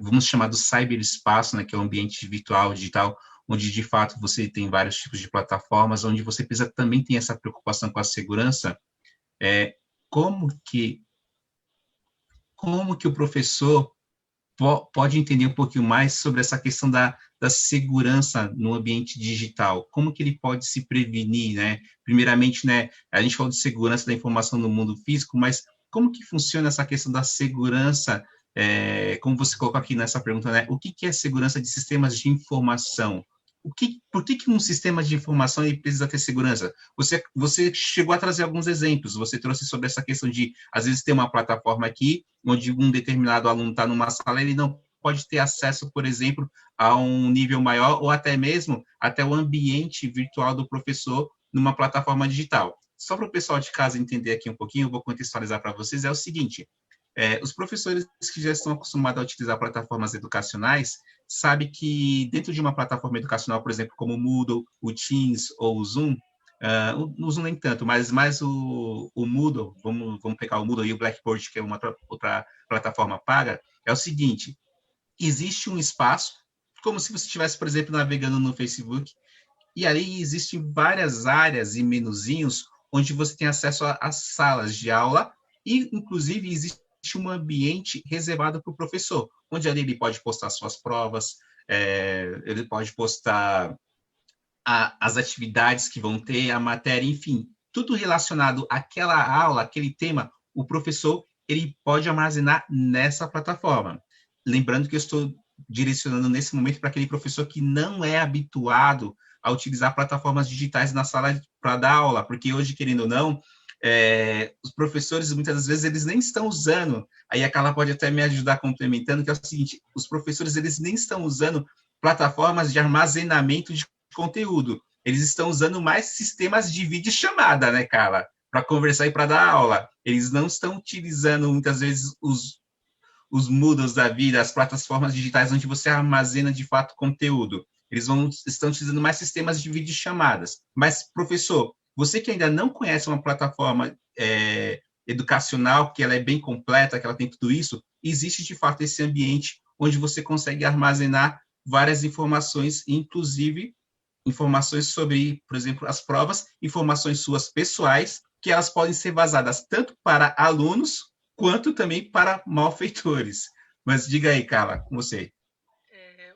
vamos chamar do cyberespaço, né, que é o ambiente virtual, digital, onde, de fato, você tem vários tipos de plataformas, onde você precisa também ter essa preocupação com a segurança, como que o professor pode entender um pouquinho mais sobre essa questão da segurança no ambiente digital? Como que ele pode se prevenir, né? Primeiramente, né, a gente falou de segurança da informação no mundo físico, mas como que funciona essa questão da segurança, como você colocou aqui nessa pergunta, né? O que é segurança de sistemas de informação? Por que um sistema de informação ele precisa ter segurança? Você chegou a trazer alguns exemplos, você trouxe sobre essa questão de, às vezes, ter uma plataforma aqui, onde um determinado aluno está numa sala, ele não pode ter acesso, por exemplo, a um nível maior, ou até mesmo até o ambiente virtual do professor numa plataforma digital. Só para o pessoal de casa entender aqui um pouquinho, eu vou contextualizar para vocês, é o seguinte: os professores que já estão acostumados a utilizar plataformas educacionais sabem que dentro de uma plataforma educacional, por exemplo, como o Moodle, o Teams ou o Zoom, o Zoom nem tanto, mas mais o Moodle, vamos pegar o Moodle e o Blackboard, que é uma outra plataforma paga, é o seguinte: existe um espaço, como se você estivesse, por exemplo, navegando no Facebook, e ali existem várias áreas e menuzinhos onde você tem acesso às salas de aula e, inclusive, existe um ambiente reservado para o professor, onde ali ele pode postar suas provas, ele pode postar as atividades que vão ter, a matéria, enfim, tudo relacionado àquela aula, aquele tema, o professor ele pode armazenar nessa plataforma. Lembrando que eu estou direcionando nesse momento para aquele professor que não é habituado a utilizar plataformas digitais na sala para dar aula, porque hoje, querendo ou não, os professores, muitas vezes, eles nem estão usando, aí a Carla pode até me ajudar complementando, que é o seguinte, os professores, eles nem estão usando plataformas de armazenamento de conteúdo, eles estão usando mais sistemas de videochamada, né, Carla, para conversar e para dar aula. Eles não estão utilizando, muitas vezes, os Moodles da vida, as plataformas digitais onde você armazena, de fato, conteúdo. Eles estão utilizando mais sistemas de videochamadas. Mas, professor, você que ainda não conhece uma plataforma educacional, que ela é bem completa, que ela tem tudo isso, existe, de fato, esse ambiente onde você consegue armazenar várias informações, inclusive informações sobre, por exemplo, as provas, informações suas pessoais, que elas podem ser vazadas tanto para alunos, quanto também para malfeitores. Mas diga aí, Carla, com você.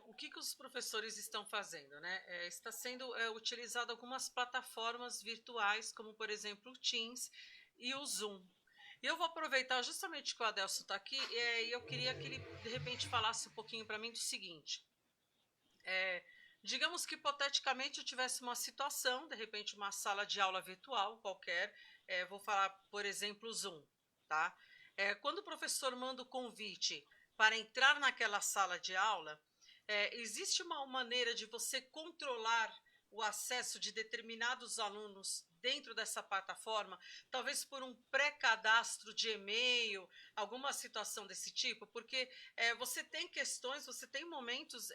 O que os professores estão fazendo, né? Está sendo utilizado algumas plataformas virtuais, como, por exemplo, o Teams e o Zoom. E eu vou aproveitar justamente que o Adelso está aqui, e eu queria que ele, de repente, falasse um pouquinho para mim do seguinte. Digamos que, hipoteticamente, eu tivesse uma situação, de repente, uma sala de aula virtual qualquer, vou falar, por exemplo, o Zoom, tá? Quando o professor manda o convite para entrar naquela sala de aula, existe uma maneira de você controlar o acesso de determinados alunos dentro dessa plataforma, talvez por um pré-cadastro de e-mail, alguma situação desse tipo, porque você tem questões, você tem momentos,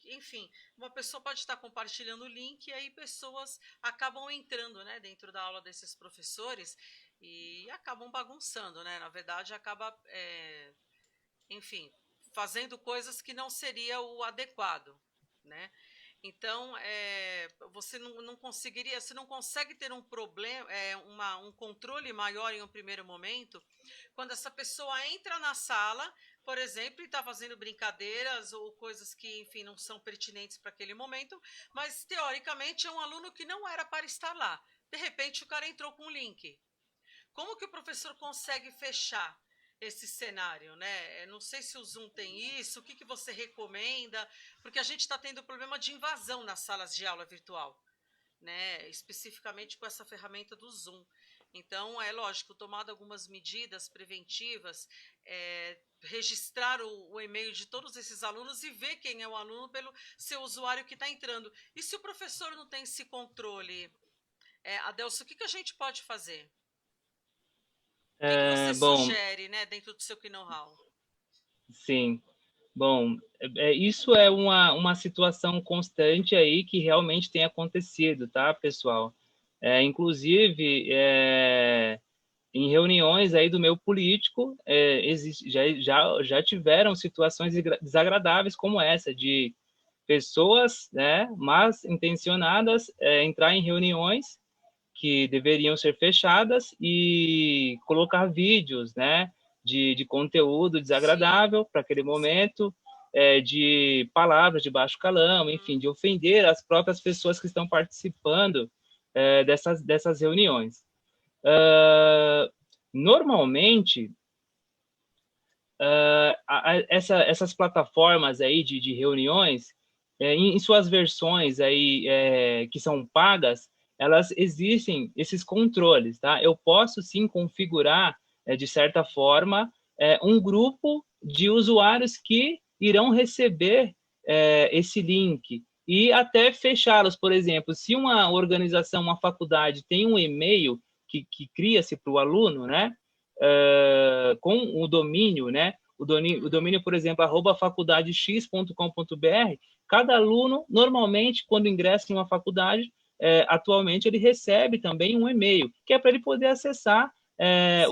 enfim, uma pessoa pode estar compartilhando o link e aí pessoas acabam entrando, né, dentro da aula desses professores e acabam bagunçando, né, na verdade acaba, enfim, fazendo coisas que não seria o adequado, né? Então, você não conseguiria, você não consegue ter um problema, um controle maior em um primeiro momento, quando essa pessoa entra na sala, por exemplo, e está fazendo brincadeiras ou coisas que, enfim, não são pertinentes para aquele momento, mas, teoricamente, é um aluno que não era para estar lá. De repente, o cara entrou com um link. Como que o professor consegue fechar esse cenário, né? Não sei se o Zoom tem isso, o que você recomenda, porque a gente está tendo problema de invasão nas salas de aula virtual, né? Especificamente com essa ferramenta do Zoom. Então, é lógico, tomado algumas medidas preventivas, registrar o e-mail de todos esses alunos e ver quem é o aluno pelo seu usuário que está entrando. E se o professor não tem esse controle, Adelso, o que a gente pode fazer? O que você Bom, sugere, né, dentro do seu know-how? sim. Bom, isso é uma situação constante aí que realmente tem acontecido, tá, pessoal? Inclusive, em reuniões aí do meio político, já tiveram situações desagradáveis como essa, de pessoas, né, mas intencionadas entrar em reuniões que deveriam ser fechadas e colocar vídeos, né, de conteúdo desagradável para aquele momento, de palavras de baixo calão, enfim, de ofender as próprias pessoas que estão participando dessas reuniões. Normalmente, essas plataformas aí de reuniões, em suas versões aí que são pagas, elas existem esses controles, tá? Eu posso sim configurar de certa forma um grupo de usuários que irão receber esse link e até fechá-los, por exemplo, se uma organização, uma faculdade tem um e-mail que cria-se para o aluno, né? Com o domínio, né? O domínio, por exemplo, @faculdadex.com.br, cada aluno, normalmente, quando ingressa em uma faculdade, atualmente, ele recebe também um e-mail, que é para ele poder acessar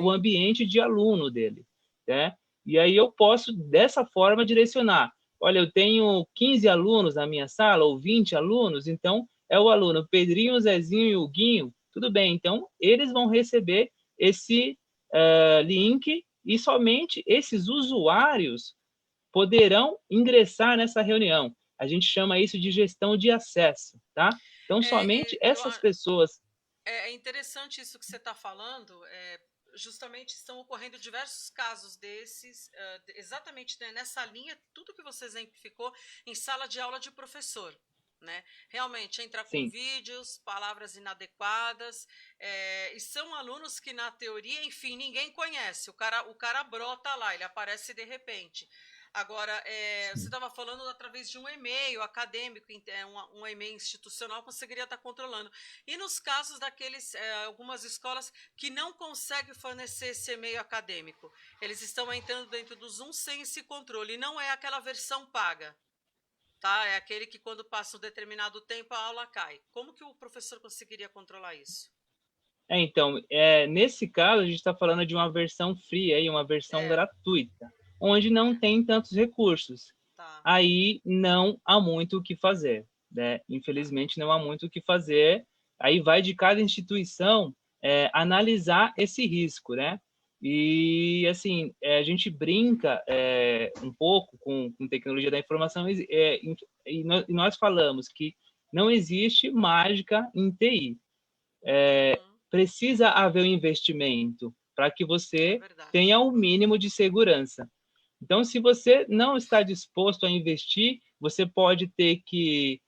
o ambiente de aluno dele, né? E aí eu posso, dessa forma, direcionar. Olha, eu tenho 15 alunos na minha sala, ou 20 alunos, então é o aluno Pedrinho, Zezinho e Huguinho, tudo bem, então eles vão receber esse link e somente esses usuários poderão ingressar nessa reunião. A gente chama isso de gestão de acesso, tá? Então, somente essas pessoas... É interessante isso que você está falando, justamente estão ocorrendo diversos casos desses, exatamente, né, nessa linha, tudo que você exemplificou em sala de aula de professor. Né? Realmente entra com Sim. vídeos, palavras inadequadas, e são alunos que na teoria, enfim, ninguém conhece, o cara brota lá, ele aparece de repente. Agora, você estava falando através de um e-mail acadêmico, um e-mail institucional, conseguiria estar controlando. E nos casos daqueles, algumas escolas que não conseguem fornecer esse e-mail acadêmico, eles estão entrando dentro do Zoom sem esse controle, e não é aquela versão paga. Tá? É aquele que quando passa um determinado tempo a aula cai. Como que o professor conseguiria controlar isso? Então, nesse caso, a gente está falando de uma versão free, aí, uma versão gratuita, onde não tem tantos recursos. Tá. Aí não há muito o que fazer. Né? Infelizmente, não há muito o que fazer. Aí vai de cada instituição analisar esse risco, né? E, assim, a gente brinca um pouco com tecnologia da informação e nós falamos que não existe mágica em TI. Precisa haver um investimento para que você tenha o mínimo de segurança. Então, se você não está disposto a investir, você pode ter que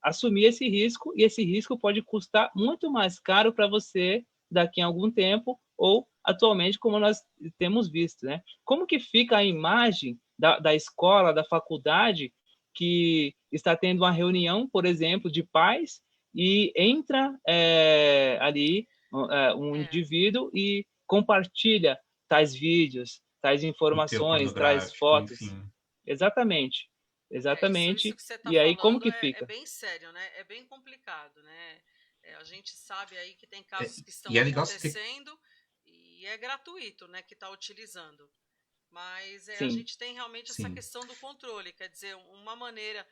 assumir esse risco, e esse risco pode custar muito mais caro para você daqui a algum tempo, ou atualmente, como nós temos visto. Né? Como que fica a imagem da escola, da faculdade, que está tendo uma reunião, por exemplo, de pais, e entra ali um indivíduo e compartilha tais vídeos, tais informações, tais fotos. Enfim. Exatamente. Isso que você está E aí, falando como que fica? é bem sério, né? É bem complicado, né? A gente sabe aí que tem casos que estão acontecendo e é gratuito, né? Que está utilizando. Mas a gente tem realmente essa questão do controle. Quer dizer, uma maneira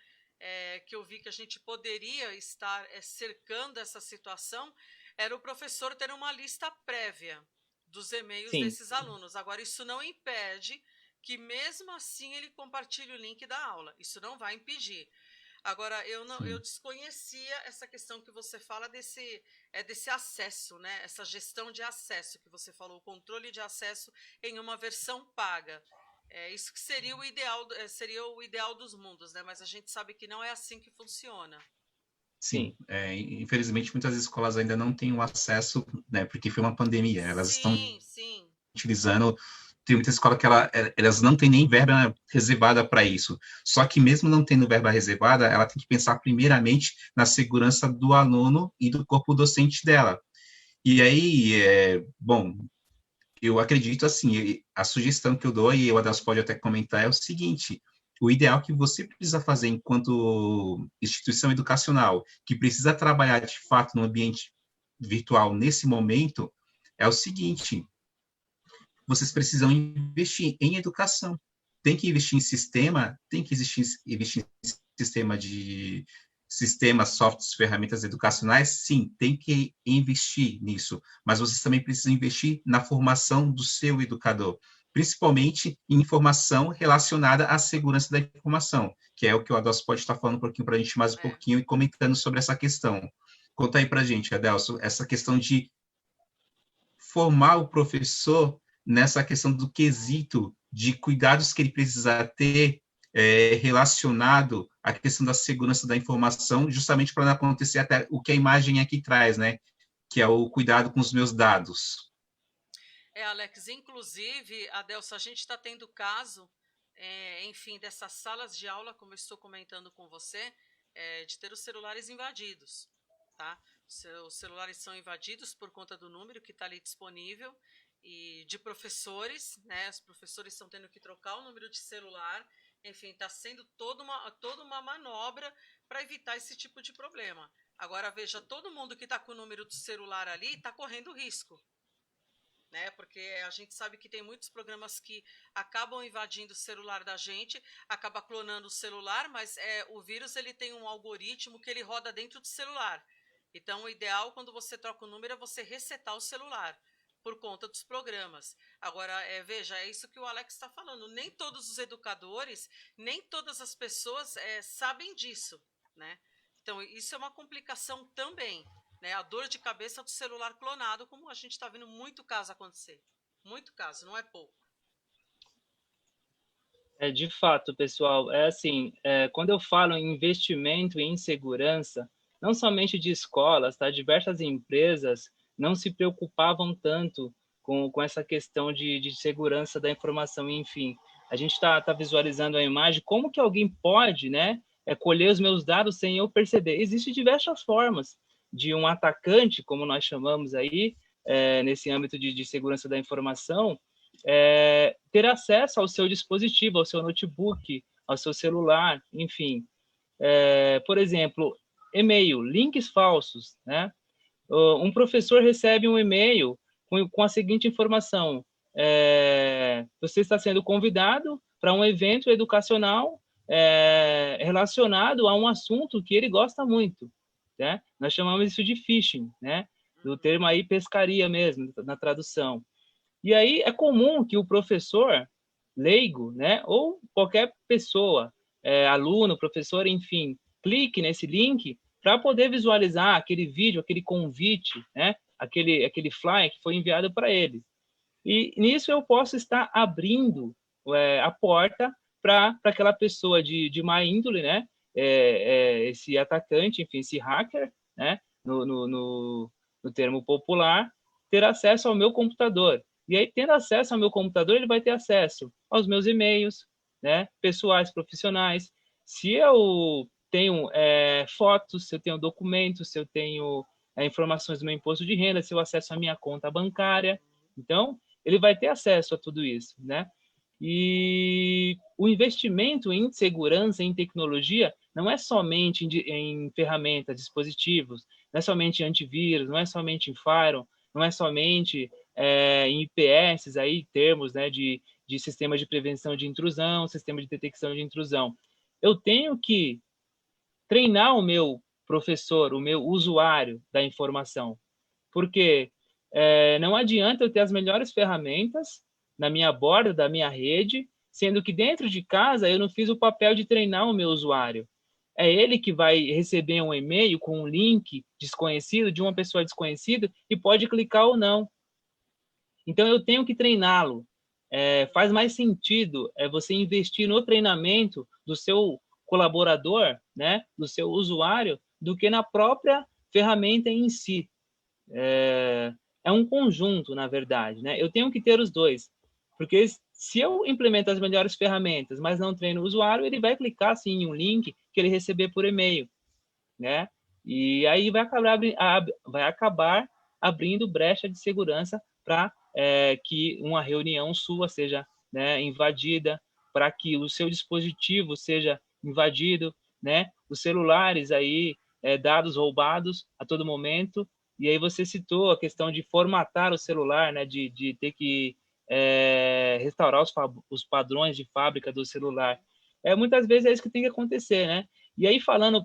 que eu vi que a gente poderia estar cercando essa situação era o professor ter uma lista prévia dos e-mails desses alunos. Agora, isso não impede que mesmo assim ele compartilhe o link da aula. Isso não vai impedir. Agora, eu desconhecia essa questão que você fala desse acesso, né? Essa gestão de acesso que você falou, o controle de acesso em uma versão paga. Isso que seria o ideal dos mundos, né? Mas a gente sabe que não é assim que funciona. Sim, infelizmente muitas escolas ainda não têm o acesso, né? Porque foi uma pandemia. Elas estão utilizando. Tem muita escola que elas não têm nem verba reservada para isso. Só que mesmo não tendo verba reservada, ela tem que pensar primeiramente na segurança do aluno e do corpo docente dela. E aí, bom, eu acredito assim, a sugestão que eu dou, e o Adelso pode até comentar, é o seguinte: o ideal que você precisa fazer enquanto instituição educacional, que precisa trabalhar de fato no ambiente virtual nesse momento, é o seguinte: vocês precisam investir em educação. Tem que investir em sistema, tem que investir em sistemas, softwares, ferramentas educacionais, sim, tem que investir nisso, mas vocês também precisam investir na formação do seu educador, principalmente em informação relacionada à segurança da informação, que é o que o Adelso pode estar falando um pouquinho para a gente mais um pouquinho e comentando sobre essa questão. Conta aí para a gente, Adelso, essa questão de formar o professor nessa questão do quesito de cuidados que ele precisa ter relacionado à questão da segurança da informação, justamente para não acontecer até o que a imagem aqui traz, né? Que é o cuidado com os meus dados. Alex, inclusive, Adelso, a gente está tendo caso, enfim, dessas salas de aula, como eu estou comentando com você, de ter os celulares invadidos, tá? Os celulares são invadidos por conta do número que está ali disponível, e de professores, né? Os professores estão tendo que trocar o número de celular. Enfim, está sendo toda uma manobra para evitar esse tipo de problema. Agora, veja, todo mundo que está com o número do celular ali está correndo risco. né? Porque a gente sabe que tem muitos programas que acabam invadindo o celular da gente, acaba clonando o celular, mas o vírus ele tem um algoritmo que ele roda dentro do celular. Então, o ideal quando você troca o número é você resetar o celular por conta dos programas. Agora, veja, é isso que o Alex está falando. Nem todos os educadores, nem todas as pessoas sabem disso, né? Então, isso é uma complicação também, né? A dor de cabeça do celular clonado, como a gente está vendo muito caso acontecer. Muito caso, não é pouco. De fato, pessoal, é assim, quando eu falo em investimento em segurança, não somente de escolas, tá? Diversas empresas não se preocupavam tanto com essa questão de segurança da informação, enfim. A gente tá visualizando a imagem, como que alguém pode, né, colher os meus dados sem eu perceber? Existem diversas formas de um atacante, como nós chamamos aí, nesse âmbito de segurança da informação, ter acesso ao seu dispositivo, ao seu notebook, ao seu celular, enfim. Por exemplo, e-mail, links falsos, né? Um professor recebe um e-mail com a seguinte informação: você está sendo convidado para um evento educacional relacionado a um assunto que ele gosta muito, né? Nós chamamos isso de phishing, né? Do termo aí pescaria mesmo, na tradução. E aí é comum que o professor leigo, né, ou qualquer pessoa, aluno, professor, enfim, clique nesse link para poder visualizar aquele vídeo, aquele convite, né, aquele flyer que foi enviado para ele. E nisso eu posso estar abrindo a porta para aquela pessoa de má índole, né, esse atacante, enfim, esse hacker, né, no termo popular, ter acesso ao meu computador. E aí, tendo acesso ao meu computador, ele vai ter acesso aos meus e-mails, né, pessoais, profissionais. Se eu tenho fotos, se eu tenho documentos, se eu tenho informações do meu imposto de renda, se eu acesso a minha conta bancária. Então, ele vai ter acesso a tudo isso, né? E o investimento em segurança, em tecnologia, não é somente em ferramentas, dispositivos, não é somente em antivírus, não é somente em firewall, não é somente em IPS, aí, termos, né, de sistemas de prevenção de intrusão, sistema de detecção de intrusão. Eu tenho que treinar o meu professor, o meu usuário da informação, porque não adianta eu ter as melhores ferramentas na minha borda da minha rede, sendo que dentro de casa eu não fiz o papel de treinar o meu usuário. É ele que vai receber um e-mail com um link desconhecido, de uma pessoa desconhecida, e pode clicar ou não. Então, eu tenho que treiná-lo. Faz mais sentido você investir no treinamento do seu colaborador, né, do seu usuário, do que na própria ferramenta em si. É um conjunto, na verdade, né? Eu tenho que ter os dois, porque se eu implemento as melhores ferramentas, mas não treino o usuário, ele vai clicar sim em um link que ele receber por e-mail, né? E aí vai acabar abrindo brecha de segurança para que uma reunião sua seja, né, invadida, para que o seu dispositivo seja invadido, né? Os celulares aí, dados roubados a todo momento. E aí você citou a questão de formatar o celular, né? De ter que restaurar os padrões de fábrica do celular. Muitas vezes é isso que tem que acontecer, né? E aí,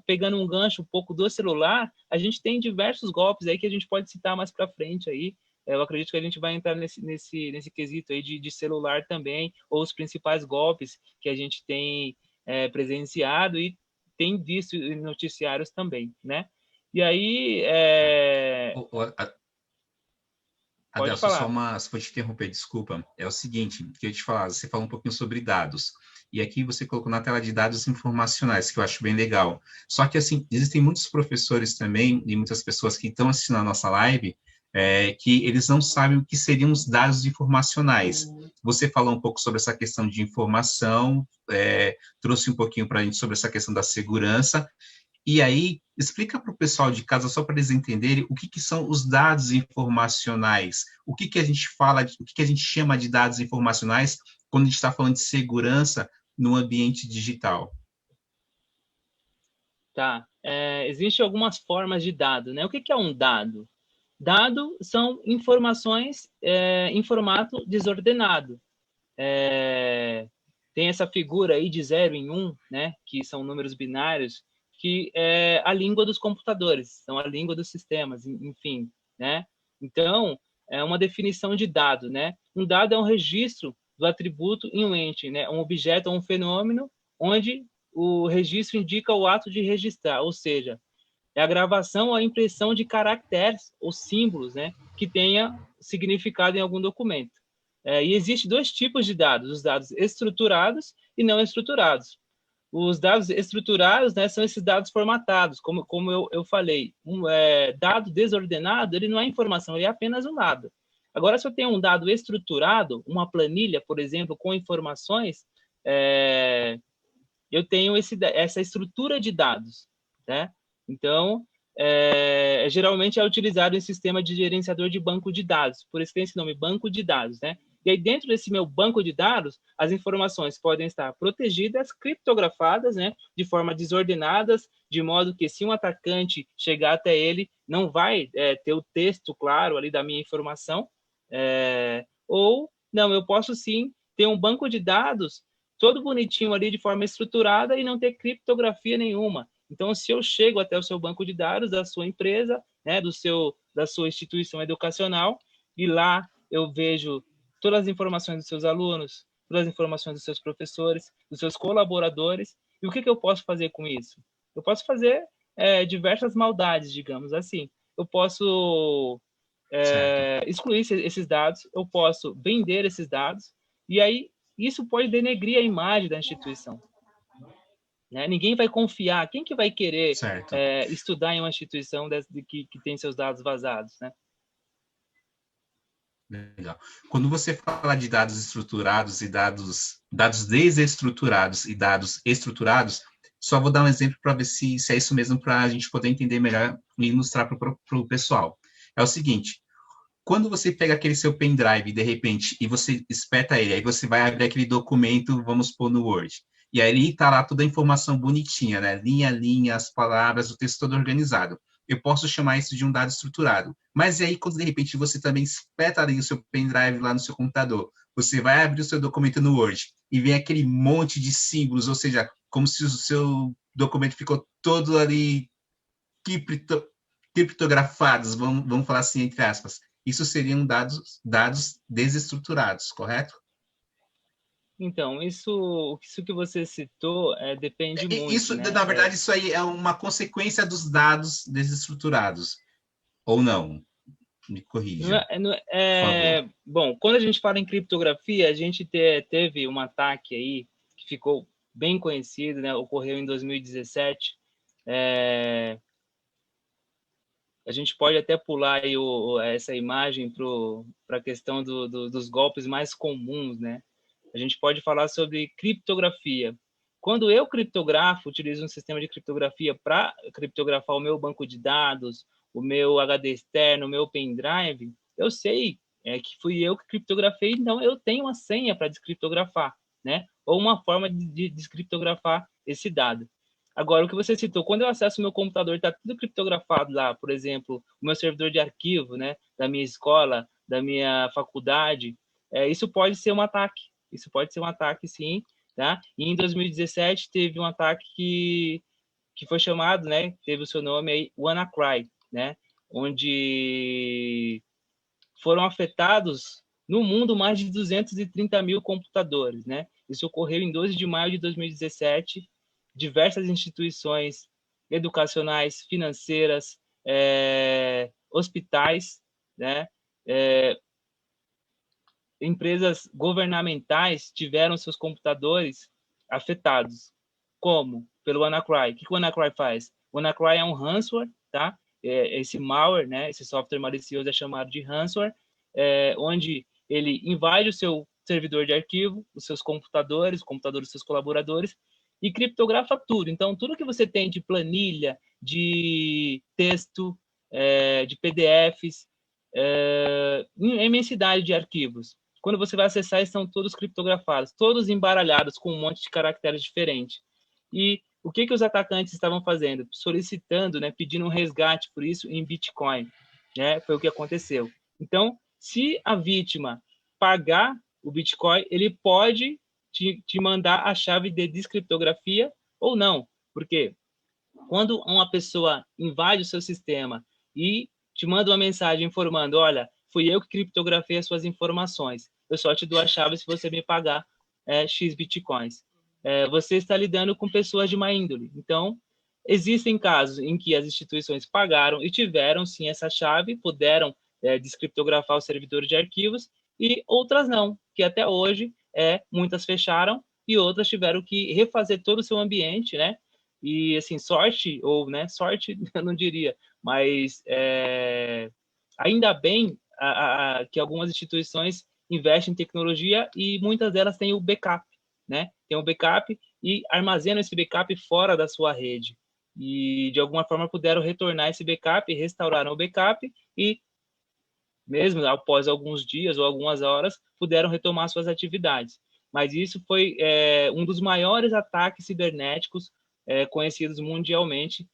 pegando um gancho um pouco do celular, a gente tem diversos golpes aí que a gente pode citar mais para frente aí. Eu acredito que a gente vai entrar nesse quesito aí de celular também, ou os principais golpes que a gente tem presenciado e tem visto em noticiários também, né? E aí... Pode Adelson, falar. só vou te interromper, desculpa. É o seguinte, que eu ia te falar, você falou um pouquinho sobre dados. E aqui você colocou na tela de dados informacionais, que eu acho bem legal. Só que, assim, existem muitos professores também, e muitas pessoas que estão assistindo a nossa live, que eles não sabem o que seriam os dados informacionais. Você falou um pouco sobre essa questão de informação, trouxe um pouquinho para a gente sobre essa questão da segurança. E aí, explica para o pessoal de casa, só para eles entenderem, o que são os dados informacionais, o que a gente fala, o que a gente chama de dados informacionais quando a gente está falando de segurança no ambiente digital. Tá. Existem algumas formas de dado, né? O que é um dado? Dado são informações em formato desordenado. Tem essa figura aí de 0 em 1, né, que são números binários, que é a língua dos computadores, são a língua dos sistemas, enfim, né? Então, é uma definição de dado, né? Um dado é um registro do atributo em um ente, né? Um objeto ou um fenômeno onde o registro indica o ato de registrar, ou seja, é a gravação ou a impressão de caracteres ou símbolos, né, que tenha significado em algum documento. E existe dois tipos de dados, os dados estruturados e não estruturados. Os dados estruturados, né, são esses dados formatados, como eu falei. Dado desordenado, ele não é informação, ele é apenas um dado. Agora, se eu tenho um dado estruturado, uma planilha, por exemplo, com informações, eu tenho essa estrutura de dados, né? Então, geralmente é utilizado em sistema de gerenciador de banco de dados, por isso tem esse nome, banco de dados, né? E aí, dentro desse meu banco de dados, as informações podem estar protegidas, criptografadas, né, de forma desordenadas, de modo que se um atacante chegar até ele, não vai ter o texto claro ali da minha informação, ou, não, eu posso sim ter um banco de dados todo bonitinho ali de forma estruturada e não ter criptografia nenhuma. Então, se eu chego até o seu banco de dados da sua empresa, né, da sua instituição educacional, e lá eu vejo todas as informações dos seus alunos, todas as informações dos seus professores, dos seus colaboradores, e o que eu posso fazer com isso? Eu posso fazer diversas maldades, digamos assim. Eu posso excluir esses dados, eu posso vender esses dados, e aí isso pode denegrir a imagem da instituição. Né? Ninguém vai confiar. Quem que vai querer estudar em uma instituição que tem seus dados vazados? Né? Legal. Quando você fala de dados estruturados e dados desestruturados e dados estruturados, só vou dar um exemplo para ver se é isso mesmo, para a gente poder entender melhor e ilustrar para o pessoal. É o seguinte, quando você pega aquele seu pendrive, de repente, e você espeta ele, aí você vai abrir aquele documento, vamos pôr no Word, e aí está lá toda a informação bonitinha, né? Linha a linha, as palavras, o texto todo organizado. Eu posso chamar isso de um dado estruturado. Mas e aí, quando de repente você também espeta ali o seu pendrive lá no seu computador, você vai abrir o seu documento no Word e vem aquele monte de símbolos, ou seja, como se o seu documento ficou todo ali criptografados, vamos falar assim, entre aspas. Isso seriam dados desestruturados, correto? Então, isso que você citou depende muito. Isso, né? Na verdade, isso aí é uma consequência dos dados desestruturados, ou não? Me corrija. Bom, quando a gente fala em criptografia, a gente teve um ataque aí que ficou bem conhecido, né? Ocorreu em 2017. A gente pode até pular aí essa imagem para a questão dos golpes mais comuns, né? A gente pode falar sobre criptografia. Quando eu criptografo, utilizo um sistema de criptografia para criptografar o meu banco de dados, o meu HD externo, o meu pendrive, eu sei que fui eu que criptografei, então eu tenho uma senha para descriptografar, né? Ou uma forma de descriptografar esse dado. Agora, o que você citou, quando eu acesso o meu computador, está tudo criptografado lá, por exemplo, o meu servidor de arquivo, né, da minha escola, da minha faculdade, isso pode ser um ataque. Isso pode ser um ataque, sim. Tá? E em 2017 teve um ataque que foi chamado, né, teve o seu nome aí, WannaCry, né, onde foram afetados no mundo mais de 230 mil computadores. Né? Isso ocorreu em 12 de maio de 2017. Diversas instituições educacionais, financeiras, hospitais, né? Empresas governamentais tiveram seus computadores afetados. Como? Pelo WannaCry. O que o WannaCry faz? O WannaCry é um ransomware, tá? Esse malware, né? Esse software malicioso é chamado de ransomware, onde ele invade o seu servidor de arquivo, os seus computadores, os computadores dos seus colaboradores, e criptografa tudo. Então, tudo que você tem de planilha, de texto, de PDFs, imensidade de arquivos. Quando você vai acessar, estão todos criptografados, todos embaralhados com um monte de caracteres diferentes. E o que os atacantes estavam fazendo? Solicitando, né, pedindo um resgate por isso em Bitcoin. né? Foi o que aconteceu. Então, se a vítima pagar o Bitcoin, ele pode te mandar a chave de descriptografia ou não. Porque quando uma pessoa invade o seu sistema e te manda uma mensagem informando, olha, fui eu que criptografei as suas informações, eu só te dou a chave se você me pagar X Bitcoins. Você está lidando com pessoas de má índole. Então, existem casos em que as instituições pagaram e tiveram, sim, essa chave, puderam descriptografar o servidor de arquivos, e outras não, que até hoje muitas fecharam e outras tiveram que refazer todo o seu ambiente, né? E, assim, sorte, ou, né, sorte, eu não diria, mas ainda bem que algumas instituições investem em tecnologia e muitas delas têm o backup, né? Tem o backup e armazenam esse backup fora da sua rede. E, de alguma forma, puderam retornar esse backup, restauraram o backup e, mesmo após alguns dias ou algumas horas, puderam retomar suas atividades. Mas isso foi um dos maiores ataques cibernéticos conhecidos mundialmente.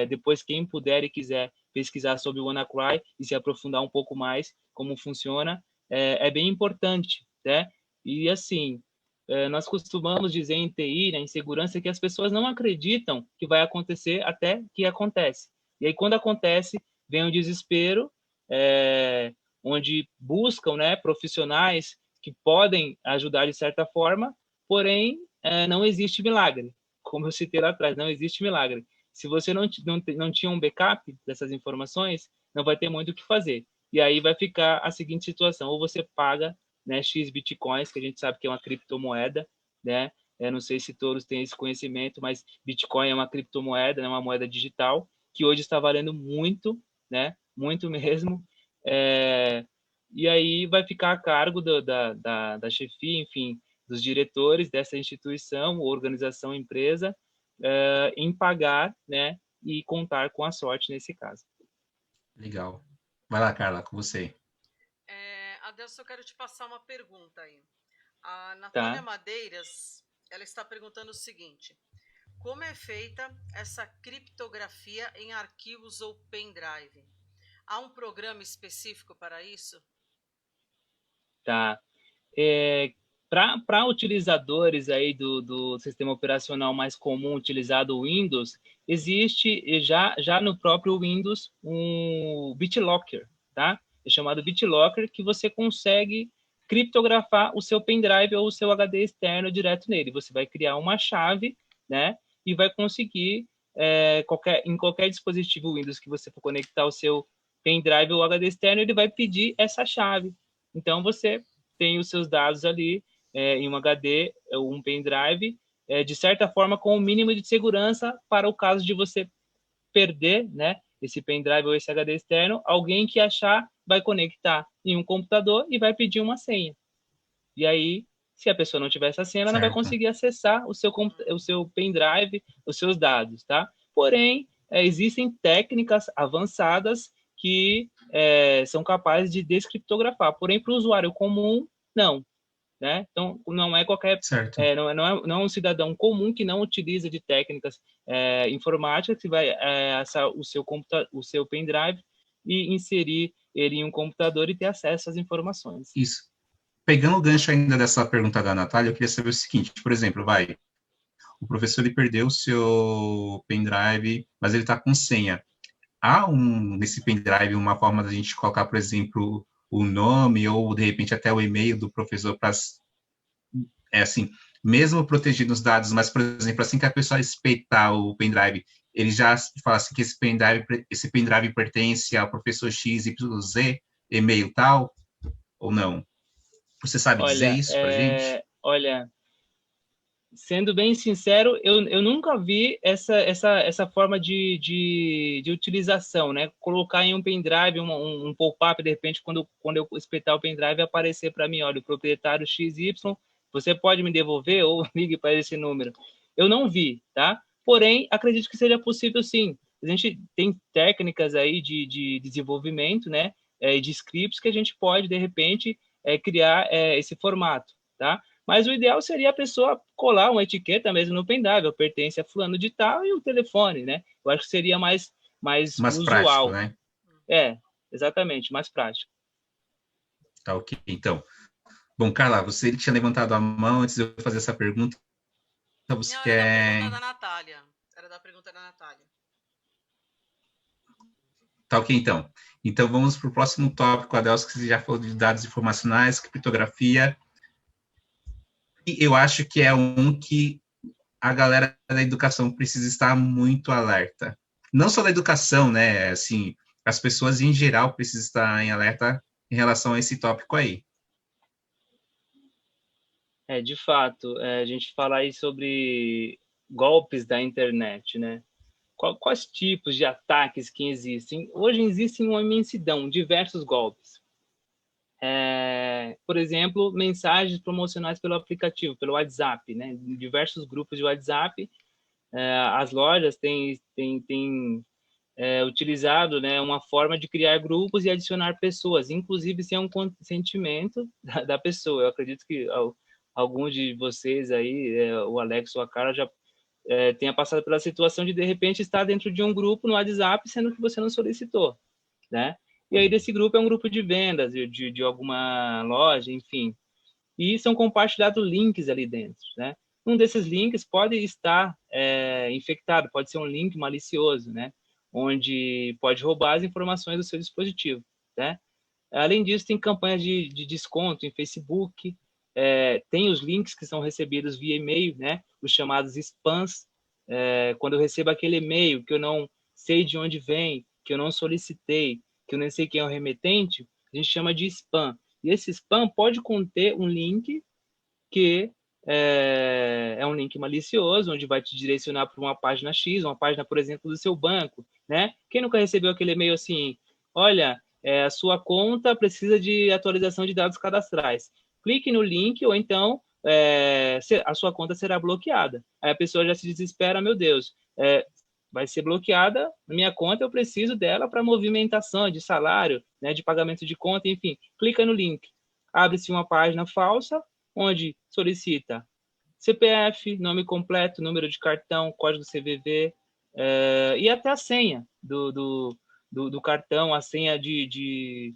Depois, quem puder e quiser pesquisar sobre o WannaCry e se aprofundar um pouco mais como funciona, é bem importante, né? E, assim, nós costumamos dizer em TI, né, em segurança, que as pessoas não acreditam que vai acontecer até que acontece. E aí, quando acontece, vem o desespero, onde buscam, né, profissionais que podem ajudar de certa forma, porém, não existe milagre. Como eu citei lá atrás, não existe milagre. Se você não tinha um backup dessas informações, não vai ter muito o que fazer. E aí vai ficar a seguinte situação: ou você paga, né, X Bitcoins, que a gente sabe que é uma criptomoeda, né? Não sei se todos têm esse conhecimento, mas Bitcoin é uma criptomoeda, né, uma moeda digital, que hoje está valendo muito, né? Muito mesmo. E aí vai ficar a cargo da chefia, enfim, dos diretores dessa instituição, organização, empresa, em pagar, né, e contar com a sorte nesse caso. Legal. Vai lá, Carla, com você. Adelson, eu quero te passar uma pergunta aí. A Natália Tá. Madeiras, ela está perguntando o seguinte: como é feita essa criptografia em arquivos ou pendrive? Há um programa específico para isso? Tá. Para utilizadores aí do sistema operacional mais comum utilizado, o Windows, existe já no próprio Windows um BitLocker, tá? É chamado BitLocker, que você consegue criptografar o seu pendrive ou o seu HD externo direto nele. Você vai criar uma chave, né? E vai conseguir, em qualquer dispositivo Windows que você for conectar o seu pendrive ou HD externo, ele vai pedir essa chave. Então, você tem os seus dados ali em um HD ou um pendrive, de certa forma, com o mínimo de segurança para o caso de você perder, né, esse pendrive ou esse HD externo, alguém que achar vai conectar em um computador e vai pedir uma senha. E aí, se a pessoa não tiver essa senha, ela não vai conseguir acessar o seu pendrive, os seus dados, tá? Porém, existem técnicas avançadas que são capazes de descriptografar. Porém, para o usuário comum, não. Né? Então, não é qualquer... não é um cidadão comum que não utiliza de técnicas informáticas que vai acessar o seu pendrive e inserir ele em um computador e ter acesso às informações. Isso. Pegando o gancho ainda dessa pergunta da Natália, eu queria saber o seguinte, por exemplo, o professor ele perdeu o seu pendrive, mas ele está com senha. Há nesse pendrive uma forma da gente colocar, por exemplo, o nome ou, de repente, até o e-mail do professor para, assim, mesmo protegindo os dados, mas, por exemplo, assim que a pessoa respeitar o pendrive, ele já fala assim que esse pendrive pertence ao professor XYZ, e-mail tal, ou não? Você sabe dizer isso para gente? Olha, sendo bem sincero, eu nunca vi essa forma de utilização, né? Colocar em um pendrive, um pop-up, de repente, quando eu espetar o pendrive, aparecer para mim, olha, o proprietário XY, você pode me devolver ou ligue para esse número. Eu não vi, tá? Porém, acredito que seja possível, sim. A gente tem técnicas aí de desenvolvimento, né? De scripts que a gente pode, de repente, criar esse formato, tá? Mas o ideal seria a pessoa colar uma etiqueta mesmo no pendrive, pertence a fulano de tal e o telefone, né? Eu acho que seria mais usual. Prático, né? Exatamente, mais prático. Tá ok, então. Bom, Carla, você tinha levantado a mão antes de eu fazer essa pergunta. Então você Não, era da pergunta quer. da Natália. Era da pergunta da Natália. Tá ok, então. Então vamos para o próximo tópico, Adelso, que você já falou de dados informacionais, criptografia. E eu acho que é um que a galera da educação precisa estar muito alerta. Não só da educação, né? Assim, as pessoas em geral precisam estar em alerta em relação a esse tópico aí. De fato, a gente fala aí sobre golpes da internet, né? Quais tipos de ataques que existem? Hoje existem uma imensidão, diversos golpes. Por exemplo, mensagens promocionais pelo aplicativo, pelo WhatsApp, né? Em diversos grupos de WhatsApp, as lojas têm utilizado, né, uma forma de criar grupos e adicionar pessoas, inclusive sem um consentimento da pessoa. Eu acredito que alguns de vocês aí, o Alex ou a Cara, já tenha passado pela situação de repente, estar dentro de um grupo no WhatsApp, sendo que você não solicitou, né? E aí, desse grupo é um grupo de vendas, de alguma loja, enfim. E são compartilhados links ali dentro, né? Um desses links pode estar infectado, pode ser um link malicioso, né? Onde pode roubar as informações do seu dispositivo, né? Além disso, tem campanhas de desconto em Facebook, tem os links que são recebidos via e-mail, né? Os chamados spams. Quando eu recebo aquele e-mail que eu não sei de onde vem, que eu não solicitei, que eu nem sei quem é o remetente, a gente chama de spam. E esse spam pode conter um link que é um link malicioso, onde vai te direcionar para uma página X, uma página, por exemplo, do seu banco, né? Quem nunca recebeu aquele e-mail assim, olha, a sua conta precisa de atualização de dados cadastrais. Clique no link ou então a sua conta será bloqueada. Aí a pessoa já se desespera, meu Deus, vai ser bloqueada minha conta, eu preciso dela para movimentação de salário, né, de pagamento de conta, enfim. Clica no link. Abre-se uma página falsa, onde solicita CPF, nome completo, número de cartão, código CVV, e até a senha do cartão, a senha de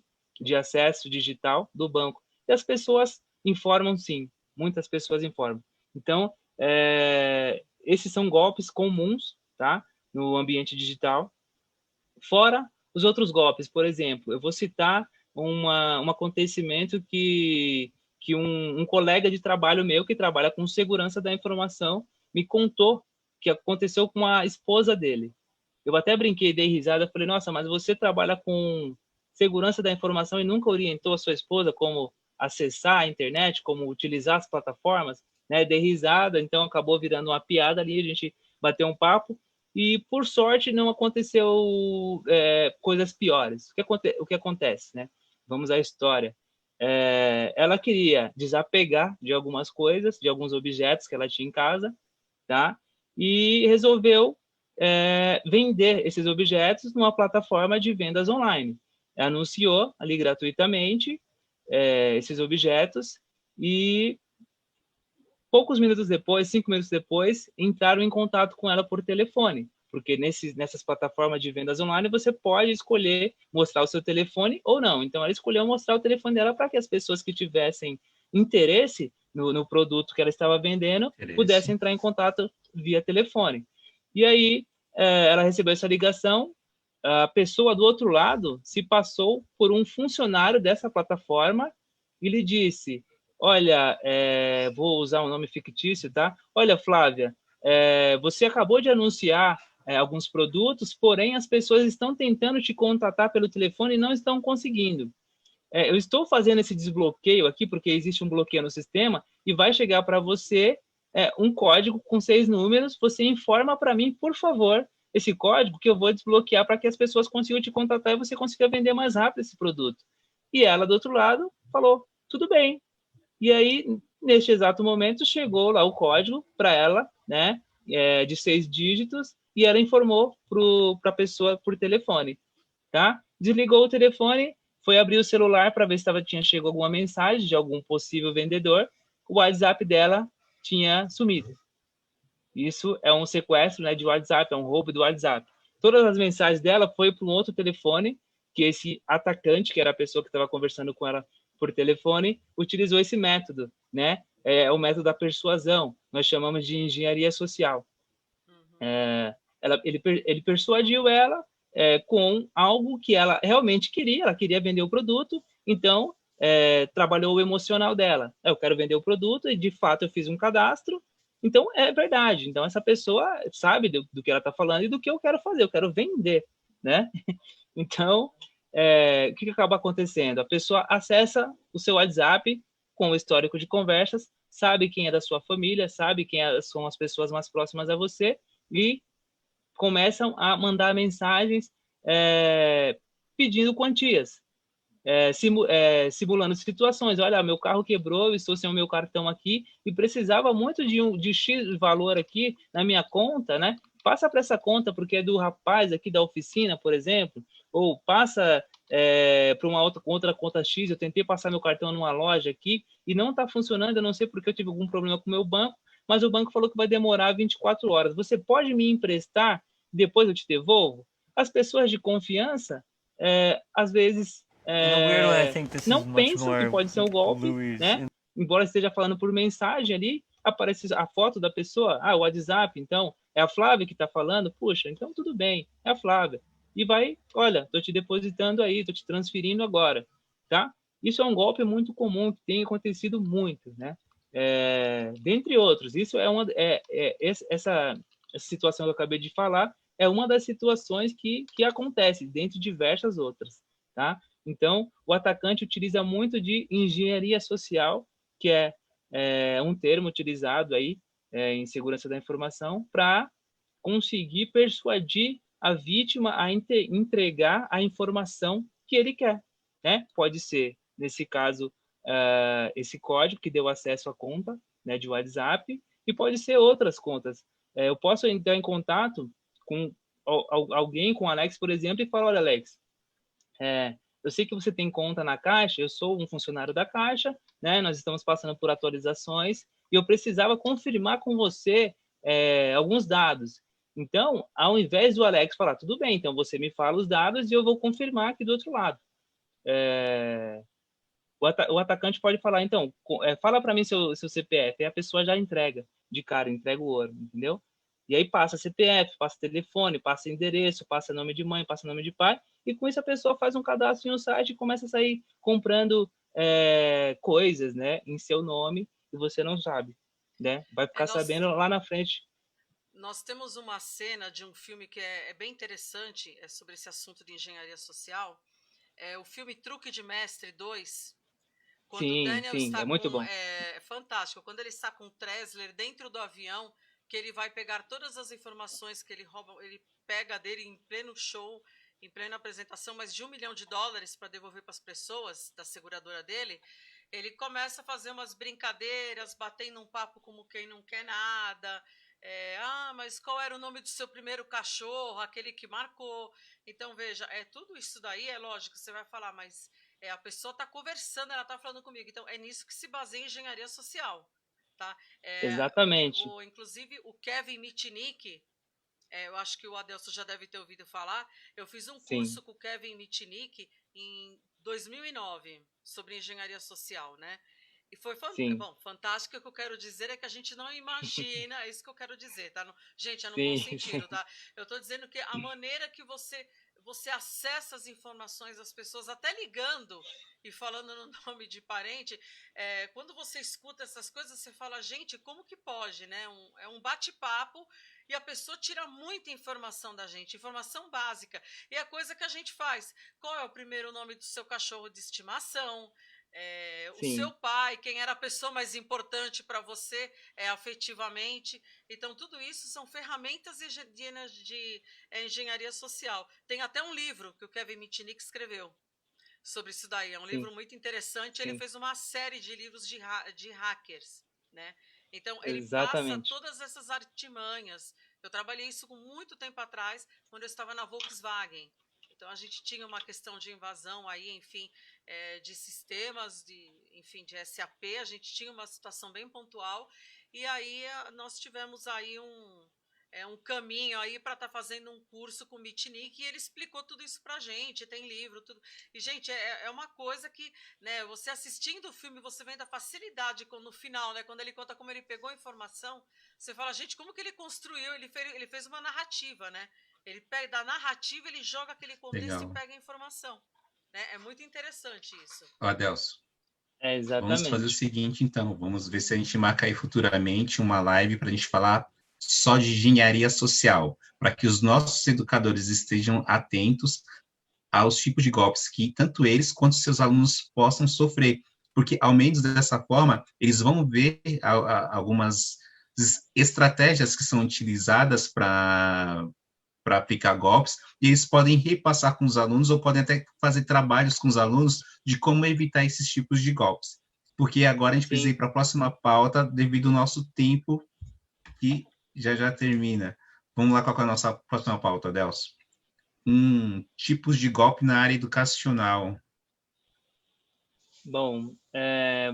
acesso digital do banco. E as pessoas informam, sim. Muitas pessoas informam. Então, esses são golpes comuns, tá? No ambiente digital. Fora os outros golpes, por exemplo, eu vou citar um acontecimento que um colega de trabalho meu, que trabalha com segurança da informação, me contou que aconteceu com a esposa dele. Eu até brinquei, dei risada, falei, nossa, mas você trabalha com segurança da informação e nunca orientou a sua esposa como acessar a internet, como utilizar as plataformas, né? Dei risada, então acabou virando uma piada ali, a gente bateu um papo, e por sorte não aconteceu coisas piores. O que acontece, né? Vamos à história. Ela queria desapegar de algumas coisas, de alguns objetos que ela tinha em casa, tá? E resolveu vender esses objetos numa plataforma de vendas online. Anunciou ali gratuitamente esses objetos e poucos minutos depois, 5 minutos depois, entraram em contato com ela por telefone, porque nessas plataformas de vendas online você pode escolher mostrar o seu telefone ou não. Então, ela escolheu mostrar o telefone dela para que as pessoas que tivessem interesse no produto que ela estava vendendo pudessem entrar em contato via telefone. E aí, ela recebeu essa ligação, a pessoa do outro lado se passou por um funcionário dessa plataforma e lhe disse: olha, vou usar um nome fictício, tá? Olha, Flávia, você acabou de anunciar alguns produtos, porém as pessoas estão tentando te contatar pelo telefone e não estão conseguindo. Eu estou fazendo esse desbloqueio aqui porque existe um bloqueio no sistema e vai chegar para você um código com 6 números. Você informa para mim, por favor, esse código que eu vou desbloquear para que as pessoas consigam te contatar e você consiga vender mais rápido esse produto. E ela, do outro lado, falou, tudo bem. E aí, neste exato momento, chegou lá o código para ela, né, de 6 dígitos, e ela informou para a pessoa por telefone, tá? Desligou o telefone, foi abrir o celular para ver se tinha chegado alguma mensagem de algum possível vendedor. O WhatsApp dela tinha sumido. Isso é um sequestro, né, de WhatsApp, é um roubo do WhatsApp. Todas as mensagens dela foi para um outro telefone que esse atacante, que era a pessoa que estava conversando com ela por telefone, utilizou esse método, né? É o método da persuasão. Nós chamamos de engenharia social. Uhum. Ele persuadiu ela com algo que ela realmente queria. Ela queria vender o produto, então trabalhou o emocional dela. Eu quero vender o produto e, de fato, eu fiz um cadastro. Então, é verdade. Então, essa pessoa sabe do que ela está falando e do que eu quero fazer. Eu quero vender, né? Então, o que acaba acontecendo? A pessoa acessa o seu WhatsApp com o histórico de conversas, sabe quem é da sua família, sabe quem são as pessoas mais próximas a você e começam a mandar mensagens pedindo quantias, simulando situações. Olha, meu carro quebrou, eu estou sem o meu cartão aqui e precisava muito de X valor aqui na minha conta, né? Passa para essa conta porque é do rapaz aqui da oficina, por exemplo, ou passa para uma outra conta X. Eu tentei passar meu cartão numa loja aqui e não está funcionando. Eu não sei porque eu tive algum problema com o meu banco, mas o banco falou que vai demorar 24 horas. Você pode me emprestar? Depois eu te devolvo? As pessoas de confiança, às vezes, não pensam que pode ser um golpe, né? Embora esteja falando por mensagem ali, aparece a foto da pessoa, o WhatsApp, então, é a Flávia que está falando, puxa, então tudo bem, é a Flávia. E vai, olha, estou te depositando aí, estou te transferindo agora, tá? Isso é um golpe muito comum, que tem acontecido muito, né? Dentre outros, isso essa situação que eu acabei de falar é uma das situações que acontece, dentre diversas outras, tá? Então, o atacante utiliza muito de engenharia social, que é um termo utilizado aí em segurança da informação para conseguir persuadir a vítima a entregar a informação que ele quer, né? Pode ser, nesse caso, esse código que deu acesso à conta, né, de WhatsApp, e pode ser outras contas. Eu posso entrar em contato com alguém, com o Alex, por exemplo, e falar, olha, Alex, eu sei que você tem conta na Caixa, eu sou um funcionário da Caixa, né? Nós estamos passando por atualizações e eu precisava confirmar com você alguns dados. Então, ao invés do Alex falar, tudo bem, então você me fala os dados e eu vou confirmar aqui do outro lado. O atacante pode falar, então, fala para mim seu CPF, e a pessoa já entrega de cara, entrega o ouro, entendeu? E aí passa CPF, passa telefone, passa endereço, passa nome de mãe, passa nome de pai, e com isso a pessoa faz um cadastro em um site e começa a sair comprando coisas, né, em seu nome, e você não sabe, né? Vai ficar sabendo lá na frente. Nós temos uma cena de um filme que é bem interessante, sobre esse assunto de engenharia social. É o filme Truque de Mestre 2, quando o Daniel Sim, está é muito com... bom. É fantástico. Quando ele está com o Tressler dentro do avião, que ele vai pegar todas as informações que ele rouba, ele pega dele em pleno show, em plena apresentação, mais de $1 milhão para devolver para as pessoas da seguradora dele. Ele começa a fazer umas brincadeiras, batendo um papo como quem não quer nada. Mas qual era o nome do seu primeiro cachorro, aquele que marcou? Então, veja, tudo isso daí, é lógico, você vai falar, mas a pessoa está conversando, ela está falando comigo. Então, é nisso que se baseia a engenharia social. Tá? Exatamente. Inclusive, o Kevin Mitnick, eu acho que o Adelson já deve ter ouvido falar. Eu fiz um curso com o Kevin Mitnick em 2009 sobre engenharia social, né? E foi fantástico. O que eu quero dizer é que a gente não imagina, é isso que eu quero dizer, tá? Gente, é no bom sentido, tá? Eu estou dizendo que a maneira que você acessa as informações das pessoas, até ligando e falando no nome de parente, quando você escuta essas coisas, você fala, gente, como que pode, né? É um bate-papo e a pessoa tira muita informação da gente, informação básica. E a coisa que a gente faz, qual é o primeiro nome do seu cachorro de estimação? O seu pai, quem era a pessoa mais importante para você afetivamente. Então, tudo isso são ferramentas de engenharia social. Tem até um livro que o Kevin Mitnick escreveu sobre isso daí. É um livro muito interessante. Ele fez uma série de livros de hackers, né? Então, ele passa todas essas artimanhas. Eu trabalhei isso com muito tempo atrás, quando eu estava na Volkswagen. Então, a gente tinha uma questão de invasão aí, enfim, de sistemas, enfim, de SAP. A gente tinha uma situação bem pontual. E aí, nós tivemos aí um caminho aí para estar fazendo um curso com o Mitnick, e ele explicou tudo isso pra gente, tem livro, tudo. E, gente, é uma coisa que, né, você assistindo o filme, você vendo a facilidade no final, né, quando ele conta como ele pegou a informação, você fala, gente, como que ele construiu? Ele fez uma narrativa, né? Ele pega da narrativa, ele joga aquele contexto e Legal. pega a informação. Né? É muito interessante isso. Ó, Adelso, vamos fazer o Exatamente. seguinte, então. Vamos ver se a gente marca aí futuramente uma live para a gente falar só de engenharia social, para que os nossos educadores estejam atentos aos tipos de golpes que tanto eles quanto seus alunos possam sofrer, porque ao menos dessa forma eles vão ver algumas estratégias que são utilizadas para aplicar golpes, e eles podem repassar com os alunos ou podem até fazer trabalhos com os alunos de como evitar esses tipos de golpes. Porque agora a gente precisa ir Sim. para a próxima pauta devido ao nosso tempo que já termina. Vamos lá, qual é a nossa próxima pauta, Delcio? Tipos de golpe na área educacional. Bom,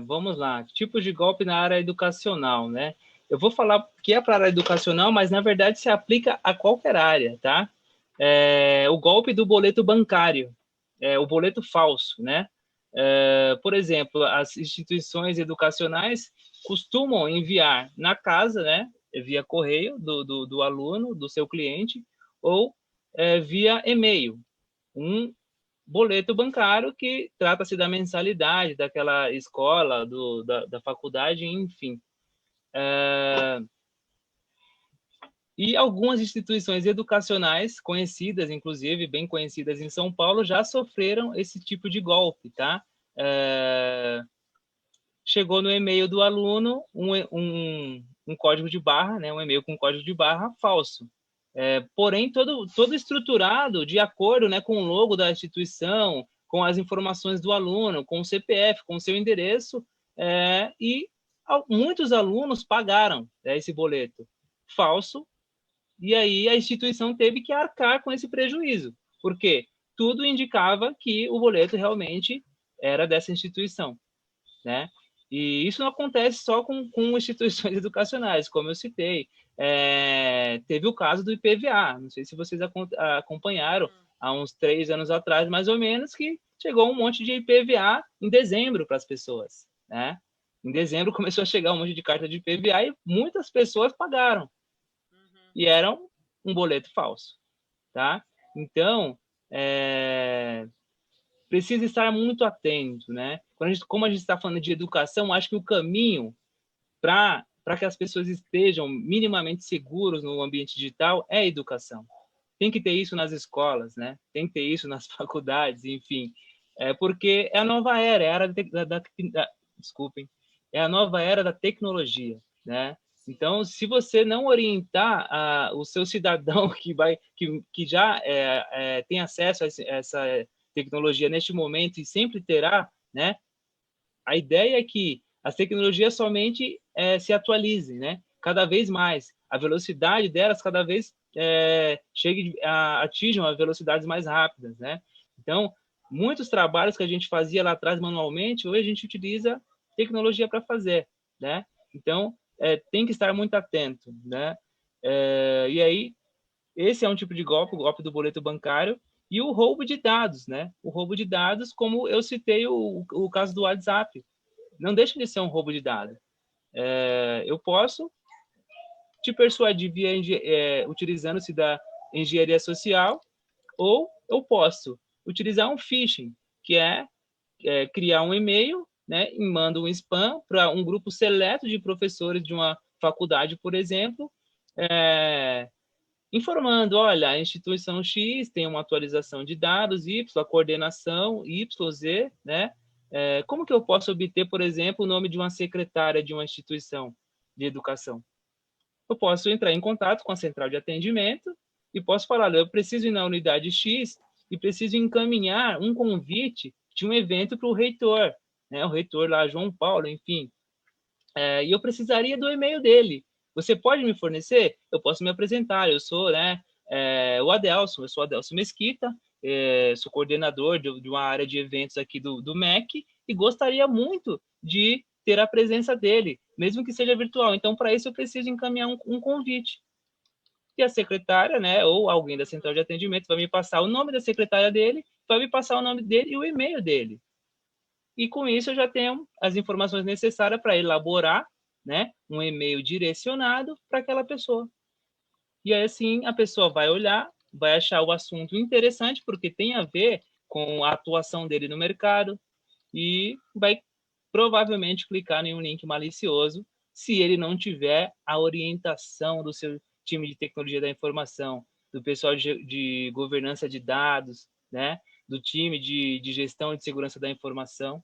vamos lá. Tipos de golpe na área educacional, né? Eu vou falar que é para a área educacional, mas na verdade se aplica a qualquer área, tá? O golpe do boleto bancário, o boleto falso, né? Por exemplo, as instituições educacionais costumam enviar na casa, né? Via correio do aluno, do seu cliente, ou via e-mail, um boleto bancário que trata-se da mensalidade daquela escola, da faculdade, enfim. E algumas instituições educacionais conhecidas, inclusive bem conhecidas em São Paulo, já sofreram esse tipo de golpe, tá? Chegou no e-mail do aluno um código de barra, né? Um e-mail com código de barra falso. Porém, todo estruturado de acordo, né, com o logo da instituição, com as informações do aluno, com o CPF, com o seu endereço, e muitos alunos pagaram, né, esse boleto falso, e aí a instituição teve que arcar com esse prejuízo, porque tudo indicava que o boleto realmente era dessa instituição, né? E isso não acontece só com instituições educacionais, como eu citei. Teve o caso do IPVA, não sei se vocês acompanharam, há uns 3 anos atrás, mais ou menos, que chegou um monte de IPVA em dezembro para as pessoas, né? Em dezembro começou a chegar um monte de carta de IPVA e muitas pessoas pagaram. E era um boleto falso, tá? Então, precisa estar muito atento, né? Como a gente está falando de educação, acho que o caminho para que as pessoas estejam minimamente seguros no ambiente digital é a educação. Tem que ter isso nas escolas, né? Tem que ter isso nas faculdades, enfim. Porque é a nova era, desculpem, é a nova era da tecnologia, né? Então, se você não orientar o seu cidadão que já tem acesso a essa tecnologia neste momento e sempre terá, né? A ideia é que as tecnologias somente se atualizem, né? Cada vez mais. A velocidade delas cada vez atinjam as velocidades mais rápidas, né? Então, muitos trabalhos que a gente fazia lá atrás manualmente, hoje a gente utiliza tecnologia para fazer, né? Então, tem que estar muito atento, né? E aí, esse é um tipo de golpe, o golpe do boleto bancário, e o roubo de dados, né? O roubo de dados, como eu citei o caso do WhatsApp, não deixa de ser um roubo de dados. Eu posso te persuadir utilizando-se da engenharia social, ou eu posso utilizar um phishing, que é criar um e-mail, né, e manda um spam para um grupo seleto de professores de uma faculdade, por exemplo, informando, olha, a instituição X tem uma atualização de dados, Y, a coordenação Y, Z, né? Como que eu posso obter, por exemplo, o nome de uma secretária de uma instituição de educação? Eu posso entrar em contato com a central de atendimento e posso falar, eu preciso ir na unidade X e preciso encaminhar um convite de um evento para o reitor, né? O reitor lá, João Paulo, enfim. E eu precisaria do e-mail dele. Você pode me fornecer? Eu posso me apresentar. Eu sou, né, o Adelson. Eu sou Adelson Mesquita. Sou coordenador de uma área de eventos aqui do MEC e gostaria muito de ter a presença dele, mesmo que seja virtual. Então, para isso, eu preciso encaminhar um convite. e a secretária, né, ou alguém da central de atendimento vai me passar o nome da secretária dele, vai me passar o nome dele e o e-mail dele. E com isso eu já tenho as informações necessárias para elaborar, né, um e-mail direcionado para aquela pessoa. E aí, assim, a pessoa vai olhar, vai achar o assunto interessante, porque tem a ver com a atuação dele no mercado, e vai provavelmente clicar em um link malicioso, se ele não tiver a orientação do seu time de tecnologia da informação, do pessoal de governança de dados, né, do time de gestão de segurança da informação,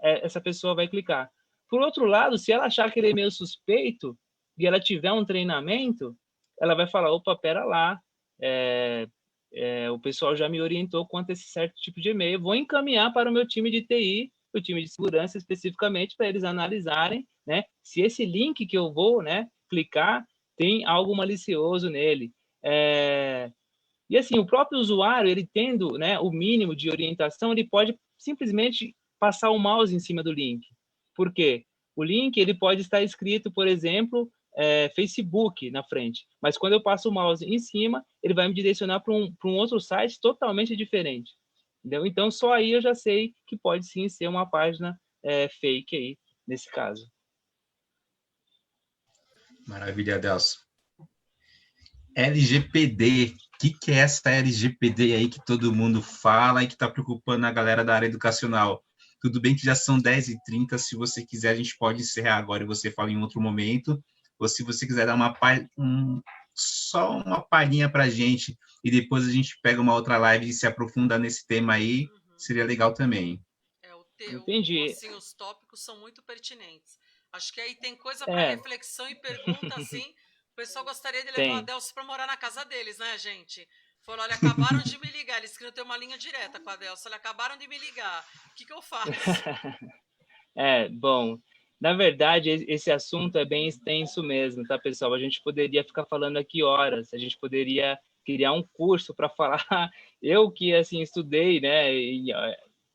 essa pessoa vai clicar. Por outro lado, se ela achar que ele é meio suspeito e ela tiver um treinamento, ela vai falar, opa, pera lá, o pessoal já me orientou quanto a esse certo tipo de e-mail, vou encaminhar para o meu time de TI, o time de segurança especificamente, para eles analisarem, né, se esse link que eu vou, né, clicar tem algo malicioso nele. E assim, o próprio usuário, ele tendo, né, o mínimo de orientação, ele pode simplesmente passar o mouse em cima do link. Por quê? O link ele pode estar escrito, por exemplo, Facebook na frente, mas quando eu passo o mouse em cima, ele vai me direcionar para um outro site totalmente diferente. Entendeu? Então, só aí eu já sei que pode sim ser uma página fake aí, nesse caso. Maravilha, Adelson. LGPD. O que é essa LGPD aí que todo mundo fala e que está preocupando a galera da área educacional? Tudo bem que já são 10h30, se você quiser, a gente pode encerrar agora e você fala em outro momento, ou se você quiser dar só uma palhinha para a gente e depois a gente pega uma outra live e se aprofunda nesse tema aí, seria legal também. Entendi. Assim, os tópicos são muito pertinentes. Acho que aí tem coisa para reflexão e pergunta, assim. O pessoal gostaria de levar o Adelson para morar na casa deles, né, gente? Falou, olha, acabaram de me ligar. Eles queriam ter uma linha direta com a Adelson. Olha, acabaram de me ligar. O que eu faço? Bom, na verdade, esse assunto é bem extenso mesmo, tá, pessoal? A gente poderia ficar falando aqui horas, a gente poderia criar um curso para falar. Eu que, assim, estudei, né, e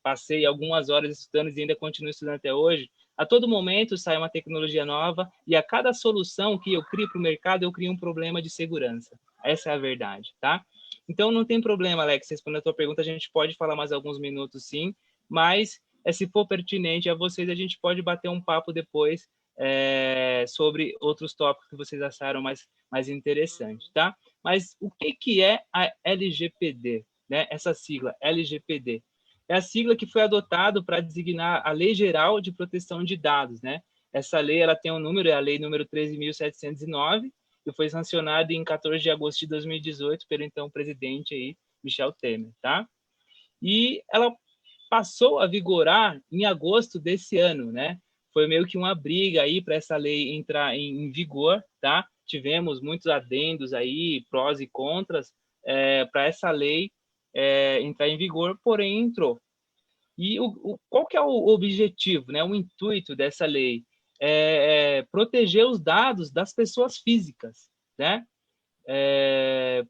passei algumas horas estudando e ainda continuo estudando até hoje, a todo momento sai uma tecnologia nova e a cada solução que eu crio para o mercado, eu crio um problema de segurança. Essa é a verdade, tá? Então, não tem problema, Alex, respondendo a tua pergunta, a gente pode falar mais alguns minutos, sim, mas se for pertinente a vocês, a gente pode bater um papo depois sobre outros tópicos que vocês acharam mais interessante, tá? Mas o que é a LGPD, né? Essa sigla, LGPD. É a sigla que foi adotada para designar a Lei Geral de Proteção de Dados, né? Essa lei, ela tem um número, é a Lei número 13.709, que foi sancionada em 14 de agosto de 2018 pelo então presidente aí, Michel Temer, tá? E ela passou a vigorar em agosto desse ano, né? Foi meio que uma briga aí para essa lei entrar em vigor, tá? Tivemos muitos adendos aí, prós e contras, para essa lei entrar em vigor, porém entrou. E qual que é o objetivo, né? O intuito dessa lei? Proteger os dados das pessoas físicas, né?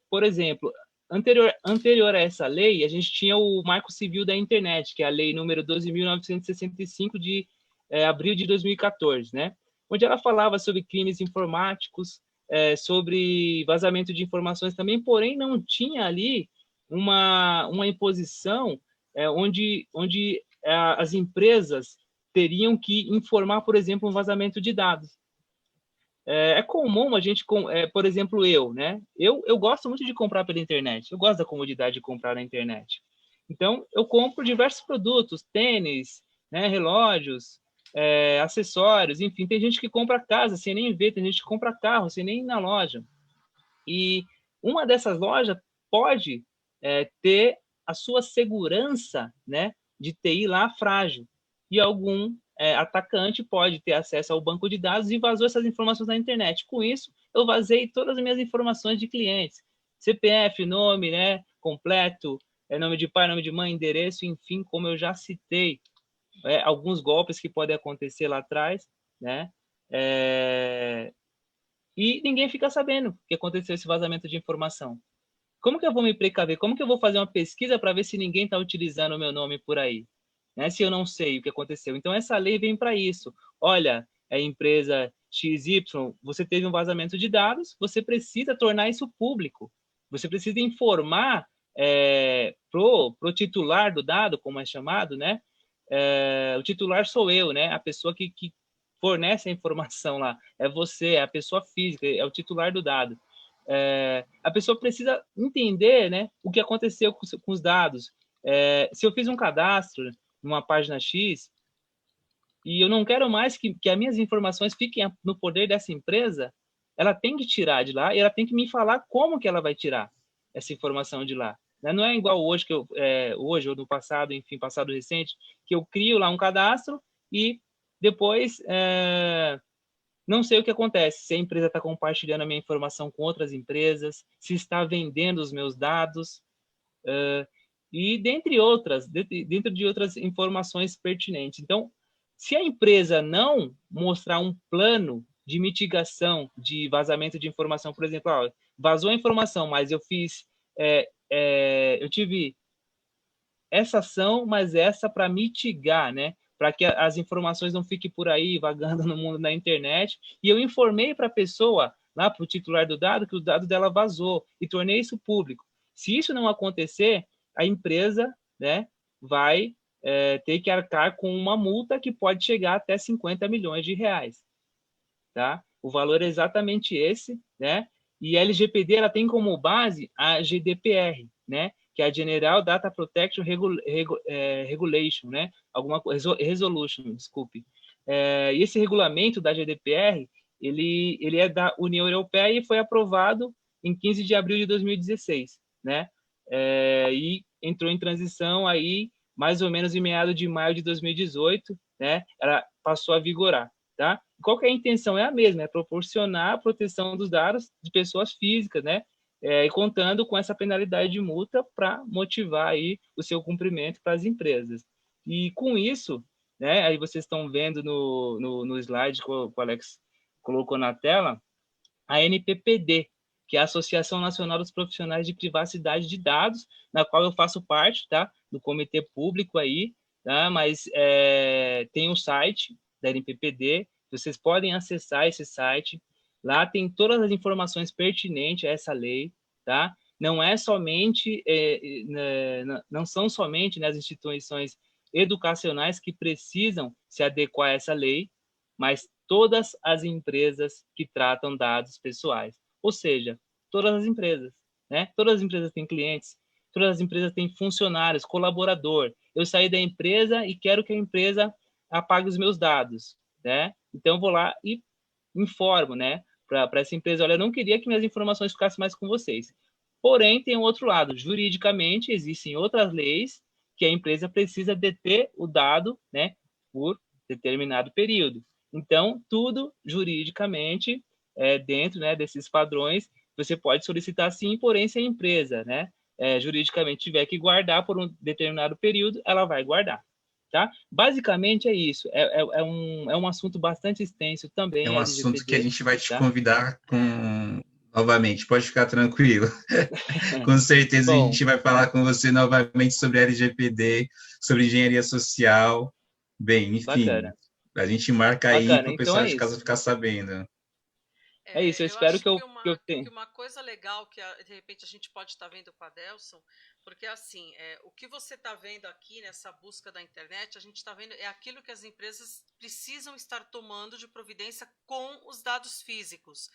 Por exemplo, anterior a essa lei, a gente tinha o Marco Civil da Internet, que é a lei número 12.965 de abril de 2014, né? Onde ela falava sobre crimes informáticos, sobre vazamento de informações também, porém não tinha ali uma imposição onde as empresas teriam que informar, por exemplo, um vazamento de dados. É comum a gente, por exemplo, né? Eu gosto muito de comprar pela internet. Eu gosto da comodidade de comprar na internet. Então, eu compro diversos produtos, tênis, né, relógios, acessórios, enfim. Tem gente que compra casa sem nem ver, tem gente que compra carro sem nem ir na loja. E uma dessas lojas pode ter a sua segurança, né, de TI lá frágil. E algum atacante pode ter acesso ao banco de dados e vazou essas informações na internet. Com isso, eu vazei todas as minhas informações de clientes. CPF, nome, né, completo, nome de pai, nome de mãe, endereço, enfim, como eu já citei, alguns golpes que podem acontecer lá atrás, né, e ninguém fica sabendo que aconteceu esse vazamento de informação. Como que eu vou me precaver? Como que eu vou fazer uma pesquisa para ver se ninguém está utilizando o meu nome por aí? Né? Se eu não sei o que aconteceu. Então, essa lei vem para isso. Olha, empresa XY, você teve um vazamento de dados, você precisa tornar isso público. Você precisa informar pro titular do dado, como é chamado, né? O titular sou eu, né? A pessoa que fornece a informação lá. É você, é a pessoa física, é o titular do dado. A pessoa precisa entender, né, o que aconteceu com os dados. Se eu fiz um cadastro numa página X e eu não quero mais que as minhas informações fiquem no poder dessa empresa, ela tem que tirar de lá e ela tem que me falar como que ela vai tirar essa informação de lá. Não é igual hoje, hoje ou no passado, enfim, passado recente, que eu crio lá um cadastro e depois não sei o que acontece, se a empresa está compartilhando a minha informação com outras empresas, se está vendendo os meus dados, e dentro de outras informações pertinentes. Então, se a empresa não mostrar um plano de mitigação de vazamento de informação, por exemplo, vazou a informação, mas eu tive essa ação, mas essa para mitigar, né? Para que as informações não fiquem por aí vagando no mundo da internet. E eu informei para a pessoa, lá para o titular do dado, que o dado dela vazou e tornei isso público. Se isso não acontecer, a empresa, né, vai ter que arcar com uma multa que pode chegar até 50 milhões de reais. Tá? O valor é exatamente esse, né? E a LGPD ela tem como base a GDPR, né? Que é a General Data Protection Regulation, né? Resolution, desculpe. E esse regulamento da GDPR, ele é da União Europeia e foi aprovado em 15 de abril de 2016, né? E entrou em transição aí mais ou menos em meados de maio de 2018, né? Ela passou a vigorar, tá? Qual que é a intenção? É a mesma, é proporcionar a proteção dos dados de pessoas físicas, né? E contando com essa penalidade de multa para motivar aí o seu cumprimento para as empresas. E com isso, né, aí vocês estão vendo no slide que o Alex colocou na tela, a NPPD, que é a Associação Nacional dos Profissionais de Privacidade de Dados, na qual eu faço parte, tá, do comitê público aí, tá, mas tem um site da NPPD, vocês podem acessar esse site. Lá tem todas as informações pertinentes a essa lei, tá? Não é somente, não são somente, né, as instituições educacionais que precisam se adequar a essa lei, mas todas as empresas que tratam dados pessoais. Ou seja, todas as empresas, né? Todas as empresas têm clientes, todas as empresas têm funcionários, colaborador. Eu saí da empresa e quero que a empresa apague os meus dados, né? Então, eu vou lá e informo, né, para essa empresa, olha, eu não queria que minhas informações ficassem mais com vocês. Porém, tem um outro lado, juridicamente, existem outras leis que a empresa precisa deter o dado, né, por determinado período. Então, tudo juridicamente, dentro, né, desses padrões, você pode solicitar sim, porém, se a empresa, né, juridicamente tiver que guardar por um determinado período, ela vai guardar. Tá? Basicamente é isso. É um assunto bastante extenso também. É um assunto que a gente vai te tá? convidar novamente, pode ficar tranquilo. Com certeza a gente vai falar com você novamente sobre LGPD, sobre engenharia social. Bem, enfim, bacana. A gente marca aí para o pessoal de casa ficar sabendo. É isso, eu espero que eu tenha. Uma coisa legal que, de repente, a gente pode estar vendo com a Adelson, porque, assim, o que você está vendo aqui nessa busca da internet, a gente está vendo é aquilo que as empresas precisam estar tomando de providência com os dados físicos.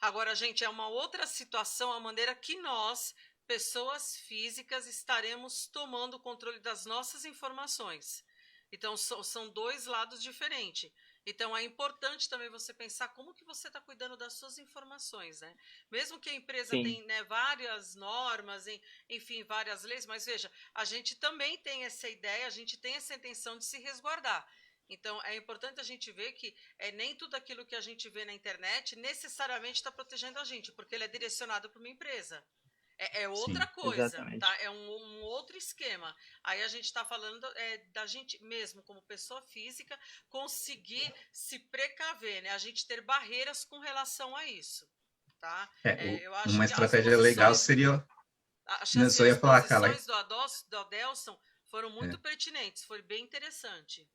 Agora, gente, é uma outra situação a maneira que nós, pessoas físicas, estaremos tomando o controle das nossas informações. Então, são dois lados diferentes. Então, é importante também você pensar como que você está cuidando das suas informações, né? Mesmo que a empresa tenha, né, várias normas, enfim, várias leis, mas veja, a gente também tem essa ideia, a gente tem essa intenção de se resguardar. Então, é importante a gente ver que nem tudo aquilo que a gente vê na internet necessariamente está protegendo a gente, porque ele é direcionado para uma empresa. É outra coisa, exatamente. Tá? É um outro esquema. Aí a gente está falando da gente mesmo, como pessoa física, conseguir se precaver, né? A gente ter barreiras com relação a isso. Tá? Eu acho uma estratégia legal seria... Acho que as exposições do Adelson foram muito pertinentes, foi bem interessante.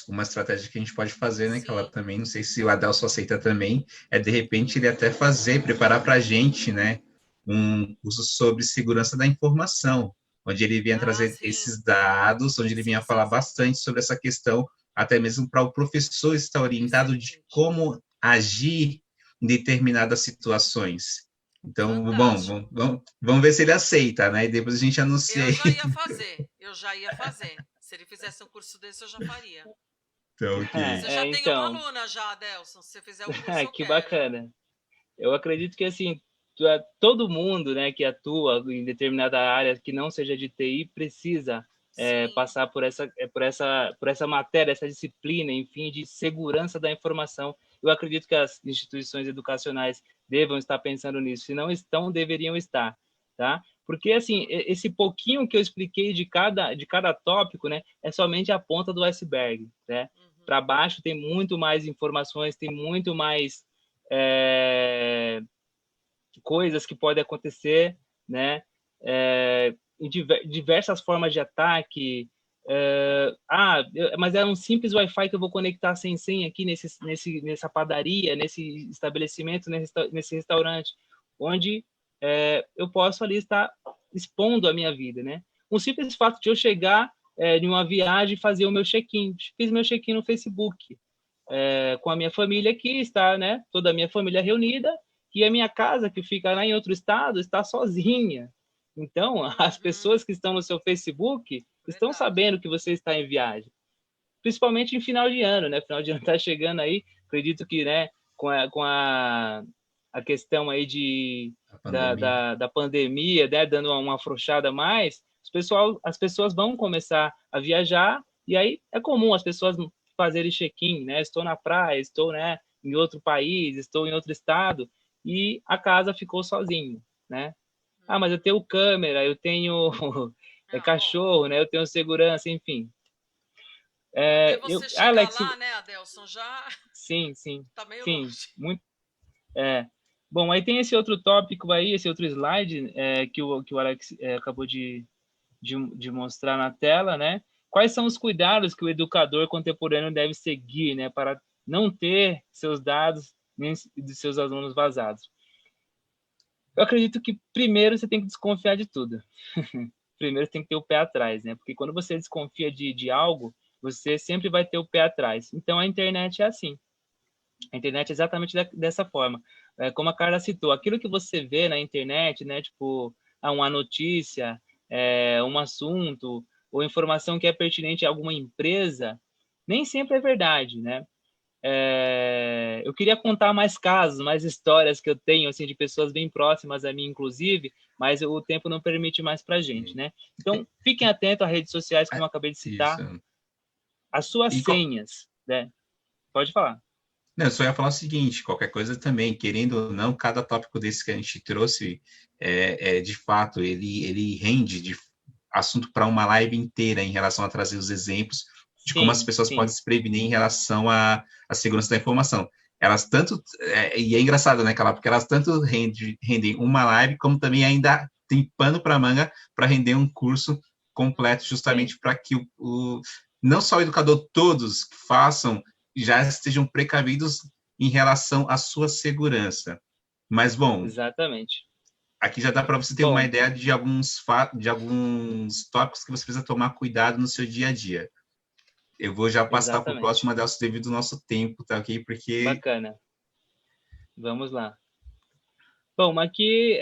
uma estratégia que a gente pode fazer, né? Que ela Sim. também, não sei se o Adelso aceita também, de repente ele até preparar para a gente, né? Um curso sobre segurança da informação, onde ele vinha Ah, trazer sim. esses dados, onde ele Sim, vinha sim, falar sim. bastante sobre essa questão, até mesmo para o professor estar orientado de Excelente. como agir em determinadas situações. Então, bom, Fantástico. vamos ver se ele aceita, né? E depois a gente anuncia Eu aí. já ia fazer. Eu já ia fazer. Se ele fizesse um curso desse, eu já faria. Então, Você ok. já tem uma Então, aluna já, Adelson. Se você fizer o curso, eu que quero. bacana. Eu acredito que assim, todo mundo, né, que atua em determinada área que não seja de TI precisa Sim, passar por essa matéria, essa disciplina, enfim, de segurança da informação. Eu acredito que as instituições educacionais devam estar pensando nisso. Se não estão, deveriam estar, tá? Porque assim, esse pouquinho que eu expliquei de cada tópico, né, é somente a ponta do iceberg, né? uhum, Para baixo tem muito mais informações, tem muito mais é, coisas que podem acontecer, né? Em diversas formas de ataque. Mas é um simples Wi-Fi que eu vou conectar sem senha aqui nessa padaria, nesse estabelecimento, nesse restaurante, onde eu posso ali estar expondo a minha vida, né? Um simples fato de eu chegar em uma viagem e fazer o meu check-in. Fiz meu check-in no Facebook, com a minha família aqui, está, né? Toda a minha família reunida, e a minha casa, que fica lá em outro estado, está sozinha. Então, as uhum, pessoas que estão no seu Facebook estão verdade. sabendo que você está em viagem, principalmente em final de ano, né? Final de ano está chegando aí, acredito que, né, a questão aí A pandemia. da pandemia, né, dando uma afrouxada a mais, as pessoas vão começar a viajar, e aí é comum as pessoas fazerem check-in, né? Estou na praia, estou, né, em outro país, estou em outro estado, e a casa ficou sozinho, né? Ah, mas eu Uhum. tenho câmera, eu tenho Ah, bom. cachorro, né? Eu tenho segurança, enfim. Porque você chegar Alex, lá, né, Adelson, já sim, sim, tá meio sim, longe. muito. É. Bom, aí tem esse outro tópico aí, esse outro slide que o Alex acabou de mostrar na tela, né? Quais são os cuidados que o educador contemporâneo deve seguir, né, para não ter seus dados nem de seus alunos vazados? Eu acredito que primeiro você tem que desconfiar de tudo. Primeiro você tem que ter o pé atrás, né? Porque quando você desconfia de algo, você sempre vai ter o pé atrás. Então a internet é assim. A internet é exatamente dessa forma. Como a Carla citou, aquilo que você vê na internet, né, tipo, uma notícia, um assunto, ou informação que é pertinente a alguma empresa, nem sempre é verdade, né? Eu queria contar mais casos, mais histórias que eu tenho, assim, de pessoas bem próximas a mim, inclusive, mas o tempo não permite mais para a gente, né? Então, fiquem atentos às redes sociais, como eu acabei de citar, Isso. as suas E, senhas, né? Pode falar. não, eu só ia falar o seguinte, qualquer coisa também, querendo ou não, cada tópico desse que a gente trouxe, de fato, ele rende de assunto para uma live inteira em relação a trazer os exemplos de como as Sim, pessoas podem sim. se prevenir em relação à segurança da informação. Elas tanto, e é engraçado, né, Carla, porque elas tanto rendem uma live, como também ainda tem pano para manga para render um curso completo, Uhum. Tem. justamente para que não só o educador, todos façam já estejam precavidos em relação à sua segurança. Mas, bom, Exatamente. aqui já dá para você ter uma Bom, ideia de alguns tópicos que você precisa tomar cuidado no seu dia a dia. Eu vou já passar para o próximo, exatamente. Adelso, devido ao nosso tempo, tá ok? Porque Bacana. Vamos lá. Bom, aqui,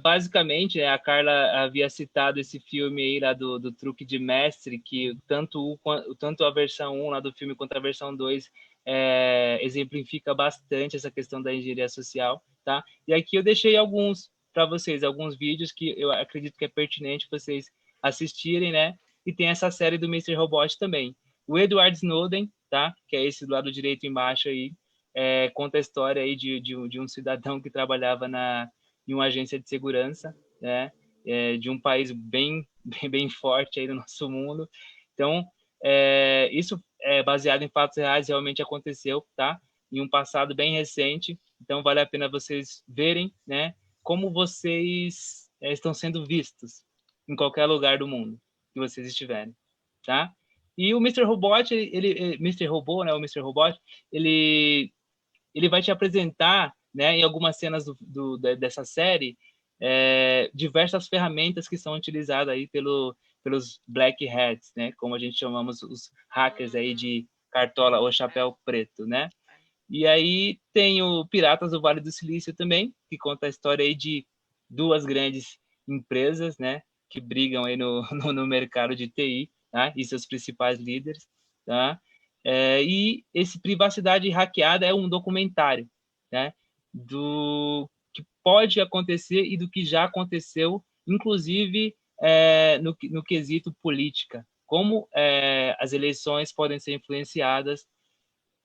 basicamente, né, a Carla havia citado esse filme aí lá do Truque de Mestre, que tanto a versão 1 lá do filme quanto a versão 2 exemplifica bastante essa questão da engenharia social, tá? E aqui eu deixei alguns para vocês, alguns vídeos que eu acredito que é pertinente vocês assistirem, né? E tem essa série do Mr. Robot também. O Edward Snowden, tá? Que é esse do lado direito embaixo aí, conta a história aí de um cidadão que trabalhava em uma agência de segurança, né, de um país bem forte aí no nosso mundo. Então, isso é baseado em fatos reais, realmente aconteceu, tá? Em um passado bem recente. Então, vale a pena vocês verem, né, como vocês estão sendo vistos em qualquer lugar do mundo que vocês estiverem, tá? E o Mr. Robot, Mr. Robô, né, o Mr. Robot, ele vai te apresentar, né, em algumas cenas dessa série, diversas ferramentas que são utilizadas aí pelos Black Hats, né, como a gente chamamos os hackers aí de cartola ou chapéu preto, né? E aí tem o Piratas do Vale do Silício também, que conta a história aí de duas grandes empresas, né, que brigam aí no mercado de TI, tá? E seus principais líderes, tá? E esse Privacidade Hackeada é um documentário, né, do que pode acontecer e do que já aconteceu, inclusive no quesito política, como as eleições podem ser influenciadas,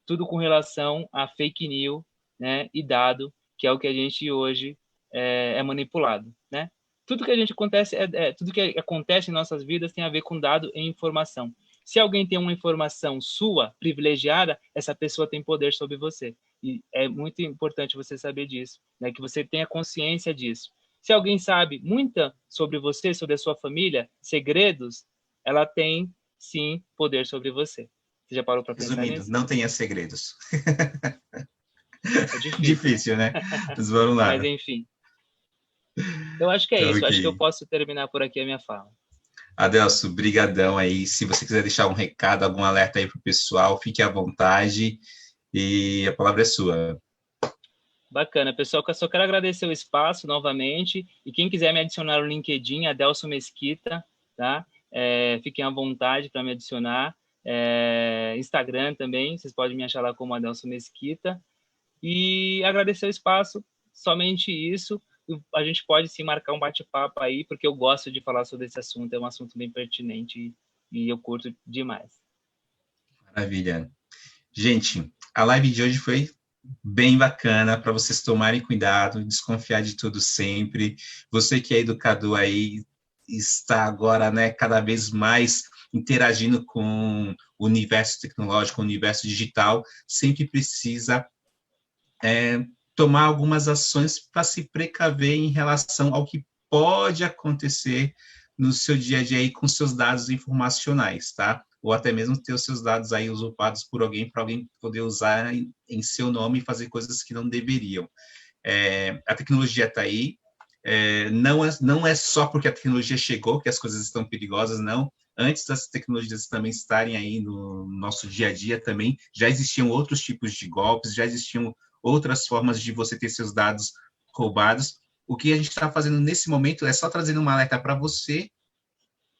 tudo com relação a fake news, né, e dado, que é o que a gente hoje é manipulado, né? Tudo que acontece em nossas vidas tem a ver com dado e informação. Se alguém tem uma informação sua privilegiada, essa pessoa tem poder sobre você. E é muito importante você saber disso, né? Que você tenha consciência disso. Se alguém sabe muita sobre você, sobre a sua família, segredos, ela tem sim poder sobre você. Você já parou para pensar Resumindo, nisso? não tenha segredos. É difícil, Difícil, né? Mas vamos lá. Mas enfim. Eu acho que é Então, isso. ok. Acho que eu posso terminar por aqui a minha fala. Adelso, brigadão aí. Se você quiser deixar um recado, algum alerta aí para o pessoal, fique à vontade e a palavra é sua. Bacana, pessoal. Eu só quero agradecer o espaço novamente e quem quiser me adicionar no LinkedIn, Adelso Mesquita, tá? Fiquem à vontade para me adicionar. Instagram também, vocês podem me achar lá como Adelso Mesquita. E agradecer o espaço, somente isso. A gente pode sim marcar um bate-papo aí, porque eu gosto de falar sobre esse assunto, é um assunto bem pertinente e eu curto demais. Maravilha. Gente, a live de hoje foi bem bacana para vocês tomarem cuidado, desconfiar de tudo sempre. Você que é educador aí está agora, né, cada vez mais interagindo com o universo tecnológico, o universo digital, sempre precisa tomar algumas ações para se precaver em relação ao que pode acontecer no seu dia a dia aí com seus dados informacionais, tá? Ou até mesmo ter os seus dados aí usurpados por alguém, para alguém poder usar em seu nome e fazer coisas que não deveriam. A tecnologia está aí, não é só porque a tecnologia chegou que as coisas estão perigosas, não. Antes das tecnologias também estarem aí no nosso dia a dia também, já existiam outros tipos de golpes, já existiam outras formas de você ter seus dados roubados. O que a gente está fazendo nesse momento é só trazendo uma alerta para você,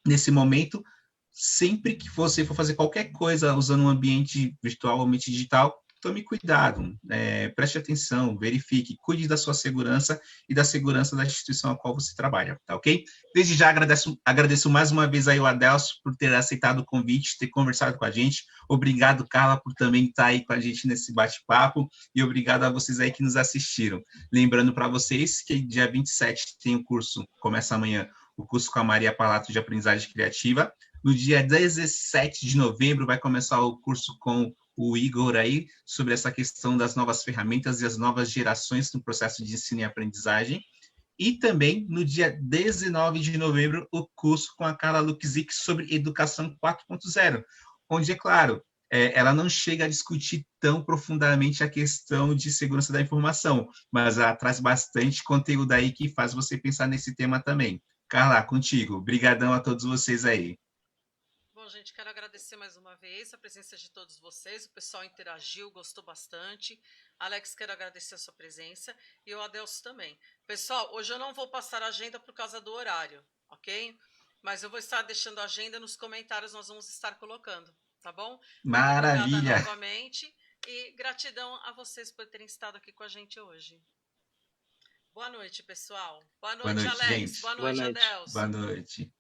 nesse momento, sempre que você for fazer qualquer coisa usando um ambiente virtual ou ambiente digital, tome cuidado, preste atenção, verifique, cuide da sua segurança e da segurança da instituição a qual você trabalha, tá ok? Desde já agradeço mais uma vez aí o Adelso por ter aceitado o convite, ter conversado com a gente. Obrigado, Carla, por também estar aí com a gente nesse bate-papo e obrigado a vocês aí que nos assistiram. Lembrando para vocês que dia 27 tem o curso, começa amanhã, o curso com a Maria Palato de Aprendizagem Criativa. No dia 17 de novembro vai começar o curso com o Igor aí, sobre essa questão das novas ferramentas e as novas gerações no processo de ensino e aprendizagem. E também, no dia 19 de novembro, o curso com a Carla Lukzik sobre Educação 4.0, onde, é claro, ela não chega a discutir tão profundamente a questão de segurança da informação, mas ela traz bastante conteúdo aí que faz você pensar nesse tema também. Carla, contigo. Obrigadão a todos vocês aí. Bom, gente, quero agradecer mais uma vez a presença de todos vocês. O pessoal interagiu, gostou bastante. Alex, quero agradecer a sua presença e o Adelso também. Pessoal, hoje eu não vou passar a agenda por causa do horário, ok? Mas eu vou estar deixando a agenda nos comentários, nós vamos estar colocando, tá bom? Maravilha! Muito obrigada novamente e gratidão a vocês por terem estado aqui com a gente hoje. Boa noite, pessoal. Boa noite, Alex. Gente. Boa noite, Adelso. Boa noite.